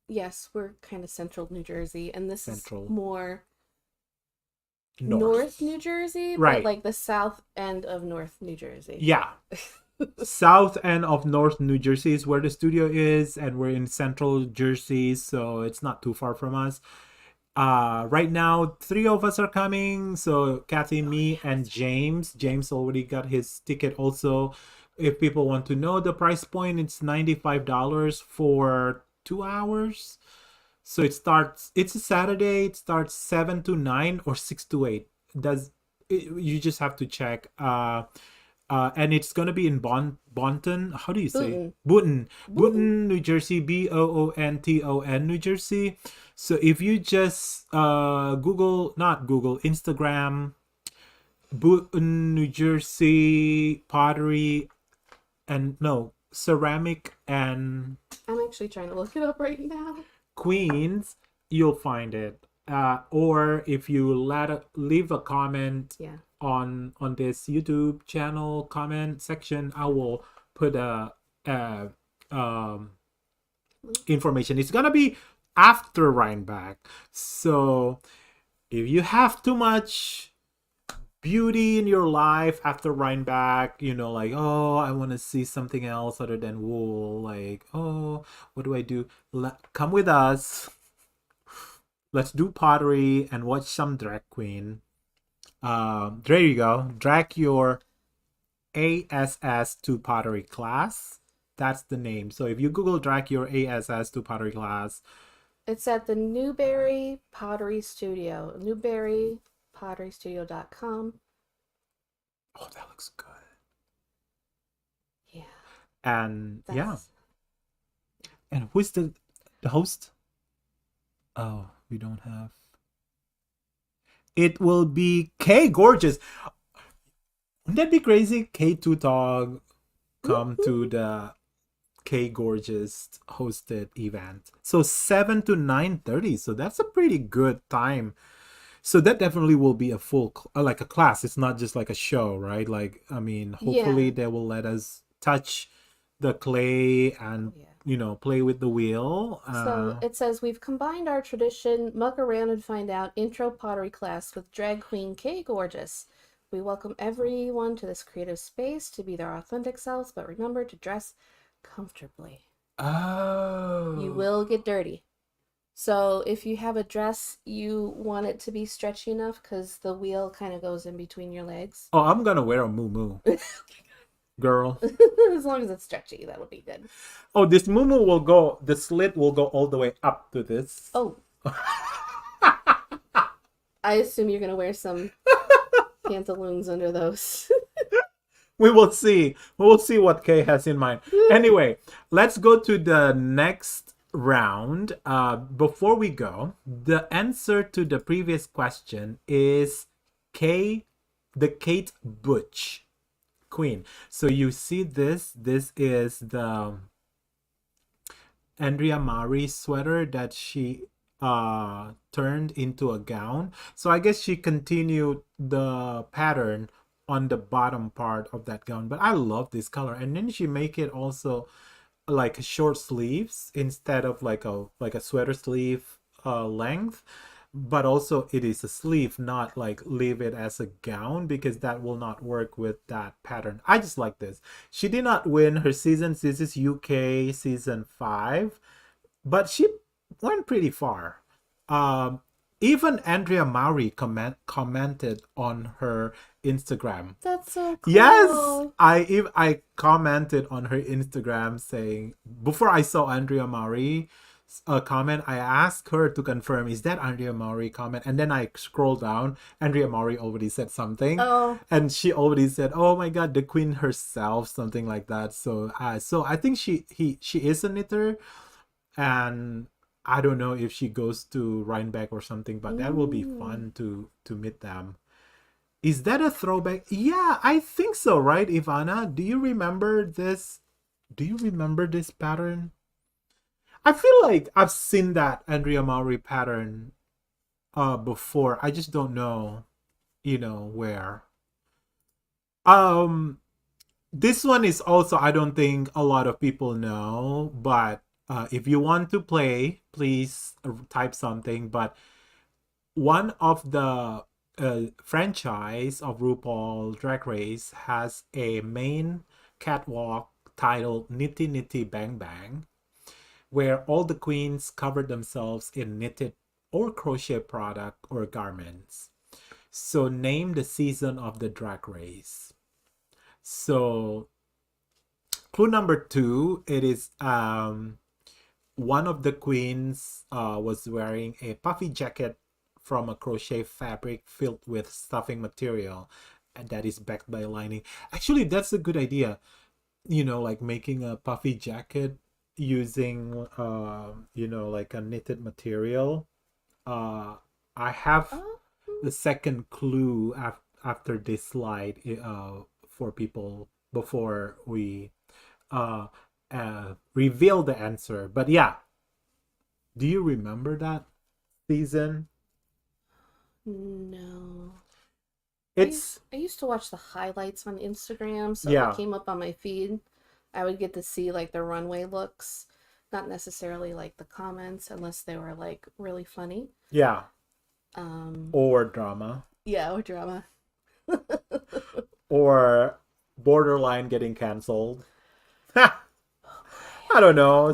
yes, we're kind of central New Jersey, and this Central. is more North. North New Jersey, Right. but like the south end of North New Jersey. Yeah. South end of North New Jersey is where the studio is, and we're in Central Jersey, so it's not too far from us. Right now, three of us are coming. So Kathy, me, and James. James already got his ticket also. If people want to know the price point, it's $95 for 2 hours. So it's a Saturday. It starts 7 to 9 or 6 to 8. You just have to check. And it's gonna be in Bonton. How do you say? Boonton, New Jersey. Boonton, New Jersey. So if you just not Google, Instagram, Boonton, New Jersey pottery, and no ceramic and I'm actually trying to look it up right now. Queens, you'll find it. Or if you leave a comment Yeah. on this YouTube channel comment section, I will put a information. It's gonna be after Rhinebeck. So if you have too much beauty in your life after Rhinebeck, like, oh, I want to see something else other than wool. Like, oh, what do I do? Come with us. Let's do pottery and watch some drag queen. There you go. Drag your ASS to pottery class. That's the name. So if you Google drag your ASS to pottery class, it's at the Newberry Pottery Studio. NewberryPotteryStudio.com. Oh, that looks good. Yeah. And yeah. And who's the host? Oh, we don't have. It will be K Gorgeous. Wouldn't that be crazy? K2 Dog come to the K Gorgeous hosted event. So 7 to 9:30. So that's a pretty good time. So that definitely will be a full like a class. It's not just like a show, right? Like, I mean, hopefully they will let us touch the clay and play with the wheel. So it says we've combined our tradition, muck around and find out intro pottery class with drag queen K Gorgeous. We welcome everyone to this creative space to be their authentic selves, but remember to dress comfortably. Oh. You will get dirty. So if you have a dress, you want it to be stretchy enough because the wheel kind of goes in between your legs. Oh, I'm gonna wear a muumuu. Girl. As long as it's stretchy, that would be good. Oh, this muumuu will go, the slit will go all the way up to this. Oh. I assume you're gonna wear some pantaloons under those. We will see. We will see what Kay has in mind. Anyway, let's go to the next round. Before we go, the answer to the previous question is Kay, the Kate Butch Queen. So you see this. This is the Andrea Mari sweater that she turned into a gown. So I guess she continued the pattern on the bottom part of that gown. But I love this color. And then she make it also like short sleeves instead of like a sweater sleeve length, but also it is a sleeve, not like leave it as a gown, because that will not work with that pattern. I just like this. She did not win her season. This is UK season 5, but she went pretty far. um Even Andrea Maury commented on her Instagram. That's so Yes, cool. I commented on her Instagram saying, before I saw Andrea Maury comment, I asked her to confirm, is that Andrea Maury comment? And then I scroll down, Andrea Maury already said something, Oh, and she already said, "Oh my God, the queen herself," something like that. So I think she is a knitter, and I don't know if she goes to Rhinebeck or something, but that will be mm, fun to meet them. Is that a throwback? Yeah, I think so, right, Ivana? Do you remember this? Do you remember this pattern? I feel like I've seen that Andrea Maury pattern before. I just don't know, where. Um this one is also, I don't think a lot of people know, but if you want to play, please type something. But one of the franchise of RuPaul Drag Race has a main catwalk titled Nitty Nitty Bang Bang, where all the queens cover themselves in knitted or crochet product or garments. So name the season of the drag race. So clue number 2, it is one of the queens was wearing a puffy jacket from a crochet fabric filled with stuffing material, and that is backed by lining. Actually, that's a good idea. Like making a puffy jacket using like a knitted material. uh I have oh, the second clue after this slide, for people before we uh reveal the answer. But yeah, do you remember that season? no. It's I used to watch the highlights on Instagram, so if it yeah, came up on my feed, I would get to see like the runway looks, not necessarily like the comments unless they were like really funny. yeah, Um, or drama, yeah, or drama. or borderline getting canceled. I don't know.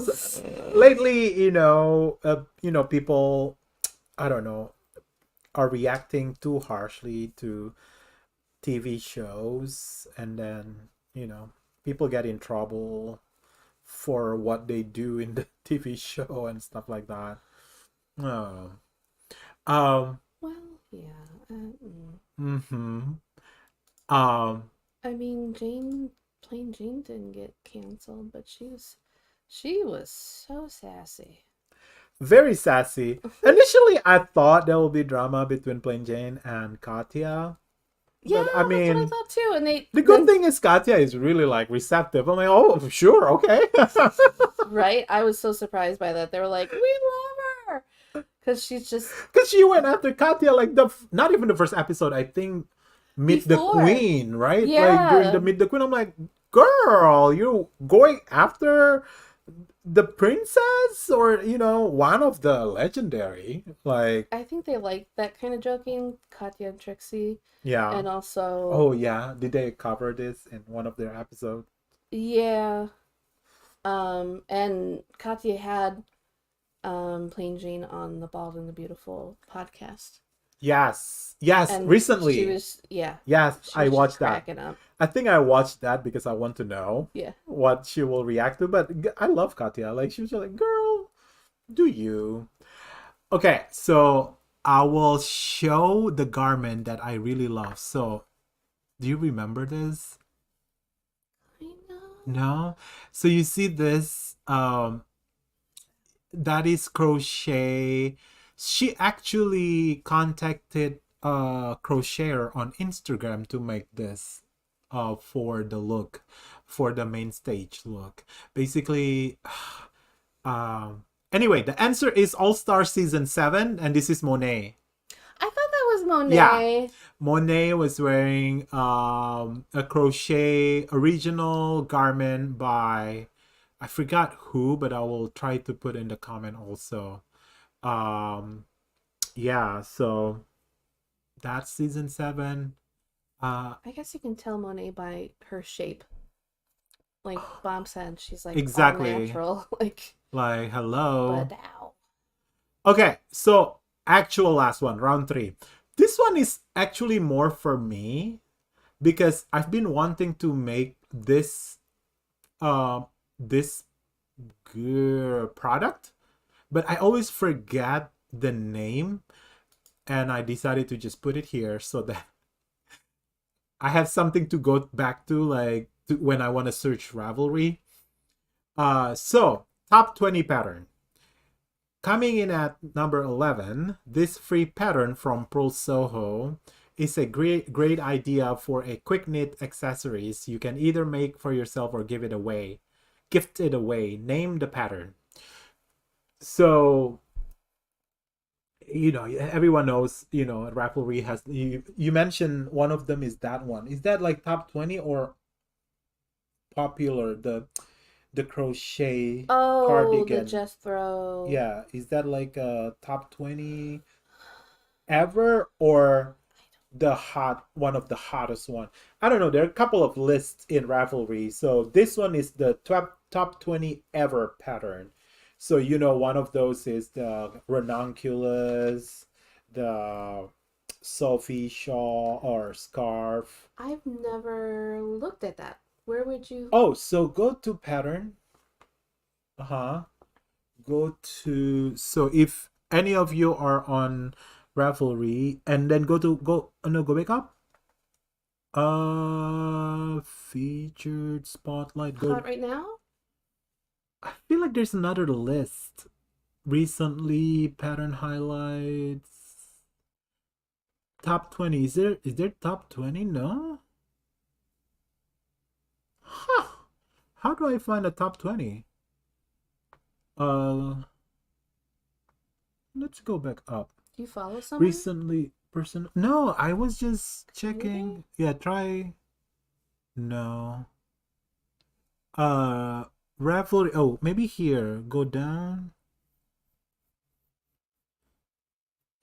Lately, people, I don't know, are reacting too harshly to TV shows, and then, people get in trouble for what they do in the TV show and stuff like that. Oh. Um, Well, yeah. mhm. Um, I mean, plain Jane didn't get canceled, but she was so sassy. Very sassy. Initially, I thought there will be drama between Plain Jane and Katya, Yeah, but I that's what I mean, thought too. And they the good then thing is Katya is really like receptive. I'm like, oh, sure, okay. right, I was so surprised by that. They were like, "We love her," because she's just Because she went after Katya like not even the first episode. I think Meet the before. Queen, right? Like during the Yeah, Meet the Queen, I'm like, girl, you going after the princess, or one of the legendary, like, I think they like that kind of joking, Katya and Trixie, yeah. and also Oh yeah, did they cover this in one of their episodes? yeah, and Katya had Plain Jane on the Bald and the Beautiful podcast. Yes, yes, And she recently. was, yeah, Yes, she I was just watched that. cracking up. I think I watched that because I want to know Yeah. what she will react to. But I love Katya. Like, she was just like, girl, do you? Okay, so I will show the garment that I really love. So, do you remember this? No. So you see this that is crochet. She actually contacted a crocheter on Instagram to make this for the look, for the main stage look. Basically, anyway, the answer is All Star Season 7, and this is Monet. I thought that was Yeah, Monet. Monet was wearing a crochet original garment by, I forgot who, but I will try to put in the comment also. Um, yeah, so that's season 7. I guess you can tell Monet by her shape. Like Bomb said, she's like all Exactly. natural. Like, Like, but hello. ow. Okay, so actual last one, round 3. This one is actually more for me because I've been wanting to make uh, this product, but I always forget the name, and I decided to just put it here so that I have something to go back to, like when I want to search Ravelry. So top 20 pattern. Coming in at number 11, this free pattern from Pearl Soho is a great idea for a quick knit accessories you can either make for yourself or give it away. Gift it away. Name the pattern. So everyone knows, Ravelry has, you mentioned one of them is that one. Is that like top 20 or popular, the crochet Oh, the cardigan? Jethro. Yeah, is that like a top 20 ever, or the hot one of the hottest one? I don't know. There are a couple of lists in Ravelry. So this one is the top 20 ever pattern. So one of those is the ranunculus, the Sophie shawl or scarf. I've never looked at that. Where would you? Oh, so go to pattern. Uh-huh. Go to, so if any of you are on Ravelry, and then go no, go back up. Featured spotlight. Go. Hot right now? I feel like there's another list. Recently, pattern highlights. Top 20. Is there top 20? No? Huh. How do I find a top 20? Uh, let's go back up. Do you follow someone? Recently, person. No, I was just Community? checking. Yeah, try. No. Ravelry. Oh, maybe here. Go down.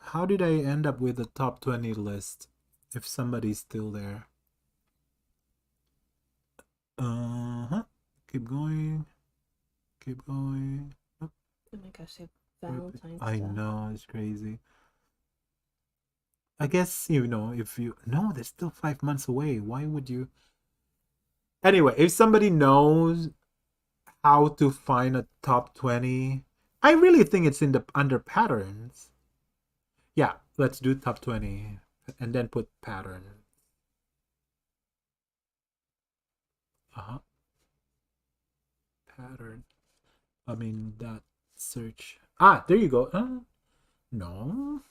How did I end up with the top 20 list if somebody's still there? Uh-huh. Keep going. Keep going. Oh, Oh my gosh, they have Valentine's I stuff. know, it's crazy. I guess, if you... No, that's still 5 months away. Why would you... Anyway, if somebody knows how to find a top 20, I really think it's in the under patterns. Yeah, let's do top 20 and then put pattern. Uh-huh. Pattern. I mean, that search. Ah, there you go. No.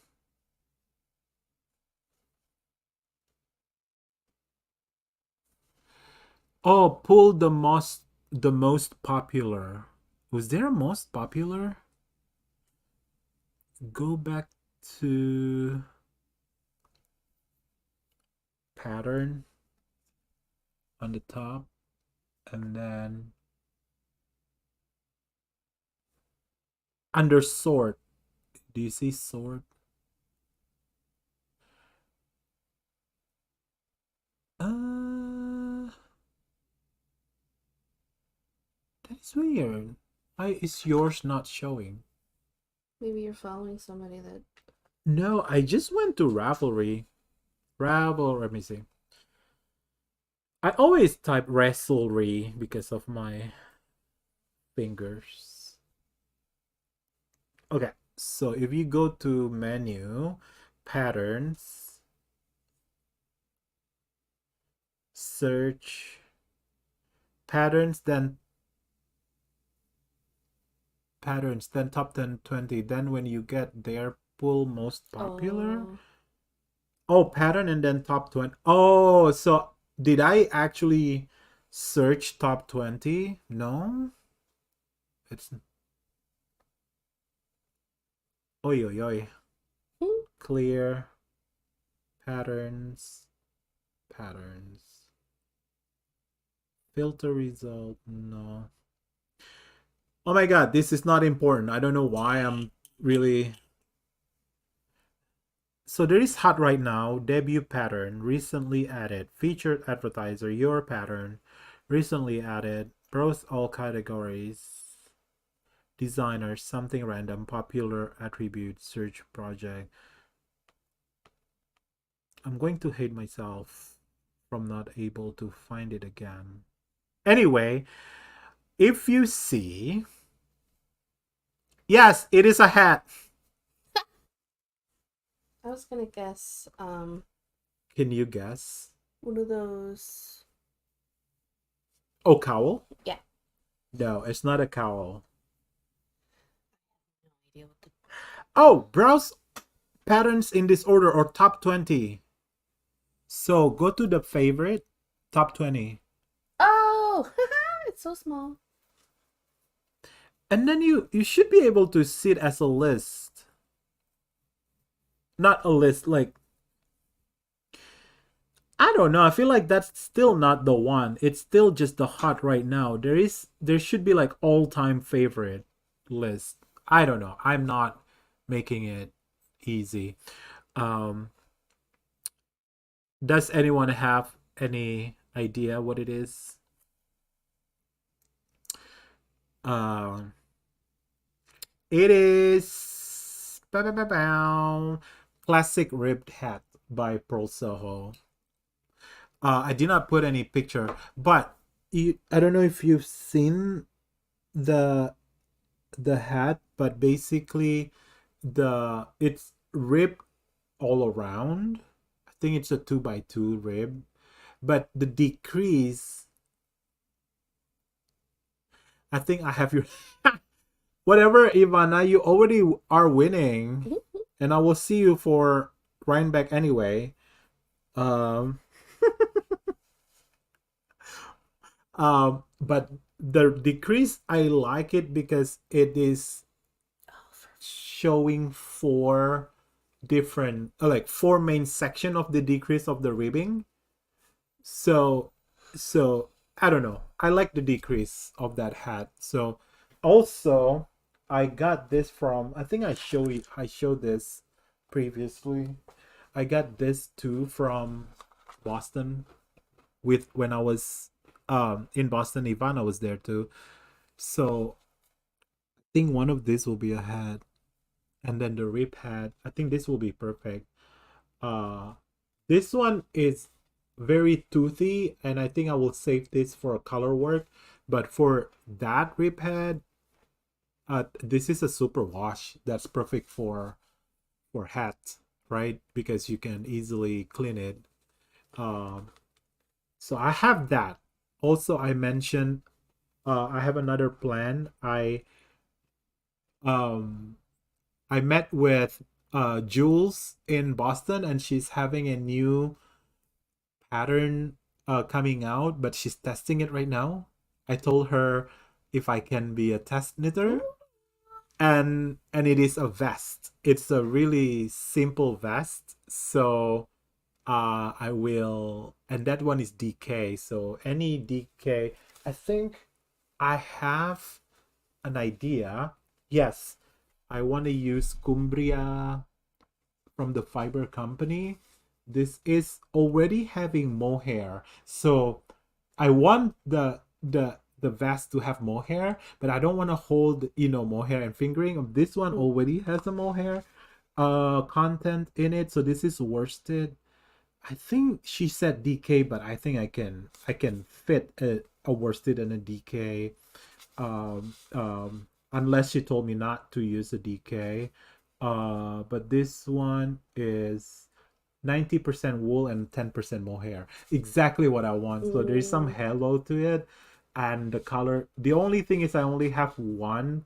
Oh, pull the most popular. Was there a most popular? Go back to pattern on the top, and then under sort. Do you see sort? That is weird. Why is yours not showing? Maybe you're following somebody that. No, I just went to Ravelry. Let me see. I always type Ravelry because of my fingers. Okay, so if you go to menu, patterns, search patterns, then patterns, then top 10, 20. Then when you get there, pull most popular. Oh. Oh, pattern and then top 20. Oh, so did I actually search top 20? No. It's oi oi oi. Hmm. Clear patterns, patterns. Filter result. No. Oh my god, this is not important. I don't know why I'm really. So there is hot right now. Debut pattern recently added. Featured advertiser your pattern recently added. Browse all categories. Designer something random. Popular attribute search project. I'm going to hate myself from not able to find it again. Anyway, if you see, yes, it is a hat. I was gonna guess Can you guess? one of those. Oh, cowl? Yeah. No, it's not a cowl. No idea what the. Oh, browse patterns in this order or top 20. So go to the favorite, top 20. Oh, it's so small. And then you should be able to see it as a list. Not a list, like I don't know. I feel like that's still not the one. It's still just the hot right now. There should be like all-time favorite list. I don't know. I'm not making it easy. Um does anyone have any idea what it is? Um it is classic ribbed hat by Pearl Soho. I did not put any picture, but I don't know if you've seen the hat, but basically it's ribbed all around. I think it's a 2x2 rib, but the decrease. I think I have your whatever, Ivana. You already are winning, and I will see you for Rhinebeck anyway. Um, but the decrease, I like it because it is showing four different, like four main section of the decrease of the ribbing. So, so I don't know. I like the decrease of that hat. So, also, I got this from. I think I showed this previously. I got this too from Boston with when I was in Boston. Ivana was there too. So I think one of these will be a hat, and then the rib hat. I think this will be perfect. Uh, this one is very toothy, and I think I will save this for a color work. But for that rib head, this is a super wash. That's perfect for hat, right? Because you can easily clean it. Um, so I have that. Also, I mentioned I have another plan. Um I met with Jules in Boston, and she's having a new pattern coming out, but she's testing it right now. I told her if I can be a test knitter, and it is a vest. It's a really simple vest. So I will, and that one is DK. So any DK, I think I have an idea. Yes, I want to use Cumbria from the fiber company. This is already having mohair, so I want the vest to have mohair, but I don't want to hold mohair and fingering. This one already has a mohair content in it, so this is worsted. I think she said DK, but I think I can fit a worsted and a DK, unless she told me not to use a DK. But this one is 90% wool and 10% mohair. Exactly what I want. So there's some halo to it. and the color. The only thing is I only have one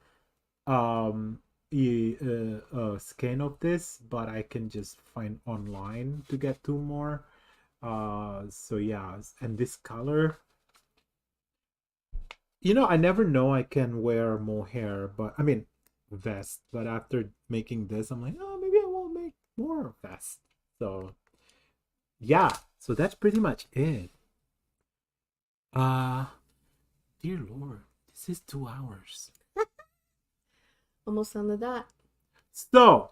um skin of this, but I can just find online to get two more. So yeah, and this color, I never know I can wear mohair, but I mean vest. But after making this, I'm like, oh, maybe I will make more vest. So yeah, so that's pretty much it. Uh, dear Lord, this is 2 hours. Almost under that. So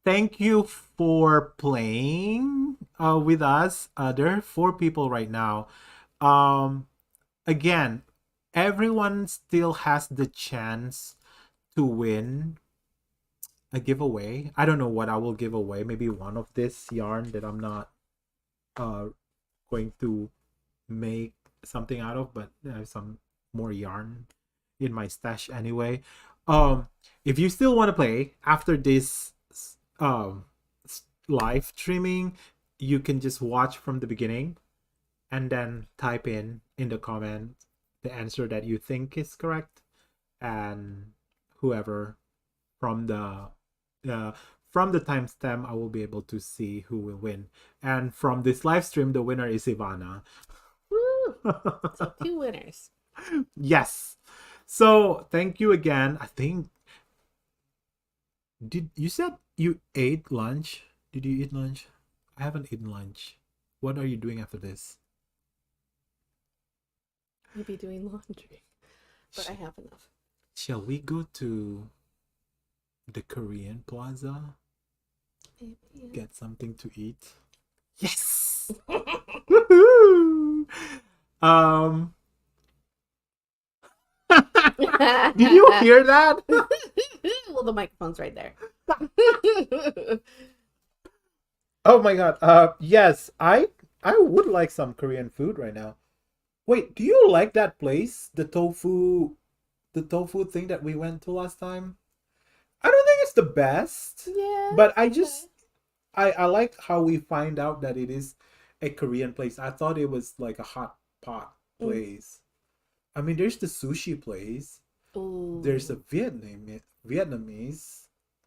thank you for playing with us. There are 4 people right now. Um, Again, everyone still has the chance to win a giveaway. I don't know what I will give away. Maybe one of this yarn that I'm not uh going to make something out of, but I have some more yarn in my stash anyway. If you still want to play after this um live streaming, you can just watch from the beginning and then type in the comment the answer that you think is correct, and whoever from the uh, from the timestamp I will be able to see who will win. And from this live stream, the winner is Ivana. Woo! So 2 winners. Yes. So thank you again. I think, did you said you ate lunch? Did you eat lunch? I haven't eaten lunch. What are you doing after this? Maybe doing laundry. But I have enough. Shall we go to the Korean Plaza? Maybe, yeah. Get something to eat? Yes! Woohoo! Um Did you hear that? Well, the microphone's right there. Oh my god. Yes, I would like some Korean food right now. Wait, do you like that place? The tofu thing that we went to last time? I don't think it's the best. Yeah. But I like how we find out that it is a Korean place. I thought it was like a hot pot place. I mean, there's the sushi place. Ooh. There's a Vietnamese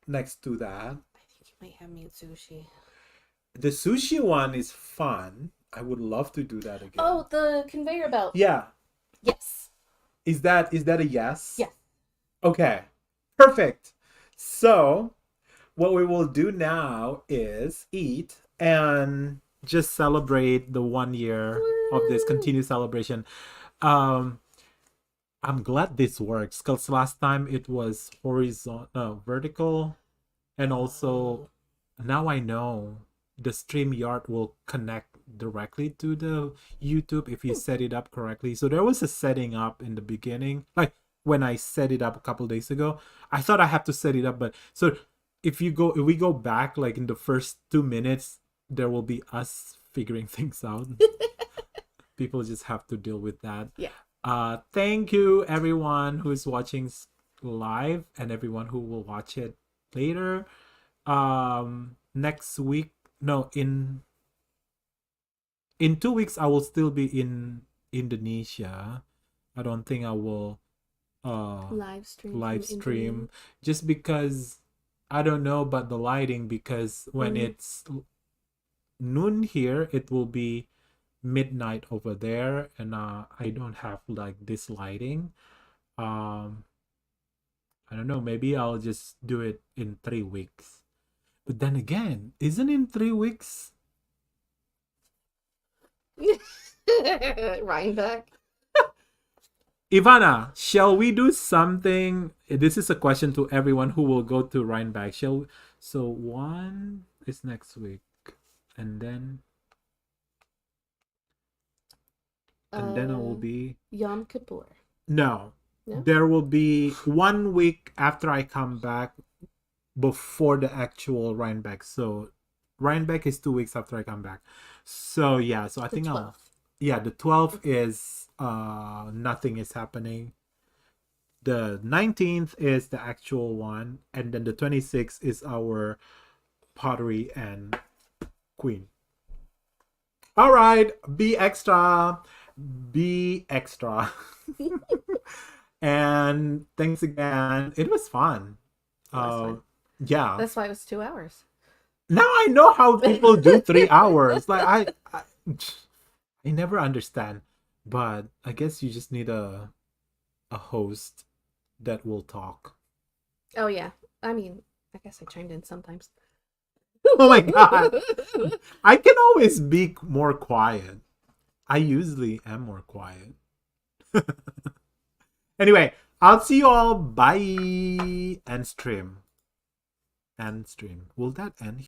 next to that. I think you might have me at sushi. The sushi one is fun. I would love to do that again. Oh, the conveyor belt. Yeah. Yes. Is that a yes? Yes. Okay. Perfect. So, what we will do now is eat and just celebrate the 1 year of this continued celebration. I'm glad this works because last time it was vertical, and also now I know the StreamYard will connect directly to the YouTube if you set it up correctly. So there was a setting up in the beginning, like when I set it up a couple days ago. I thought I have to set it up, but so if we go back like in the first 2 minutes, there will be us figuring things out. People just have to deal with that. Yeah. Thank you everyone who is watching live and everyone who will watch it later. Next week, no, in 2 weeks I will still be in Indonesia. I don't think I will live stream just because I don't know about the lighting, because when it's noon here it will be midnight over there, and I don't have like this lighting. I don't know, maybe I'll just do it in 3 weeks. But then again, isn't in 3 weeks Rhinebeck? Ivana, shall we do something? This is a question to everyone who will go to Rhinebeck. So one is next week, and then I will be Yom Kippur. No. No? There will be 1 week after I come back before the actual Rhinebeck. So Rhinebeck is 2 weeks after I come back. So yeah, so I think 12th. The 12th is nothing is happening. The 19th is the actual one, and then the 26th is our pottery and queen. All right, be extra. be extra. And thanks again. It was fun. It was fun. Yeah. That's why it was 2 hours. Now I know how people do 3 hours. Like I never understand. But I guess you just need a host that will talk. Oh yeah. I mean, I guess I chimed in sometimes. Oh my god. I can always be more quiet. I usually am more quiet. Anyway, I'll see you all. Bye. And stream. And stream. Will that end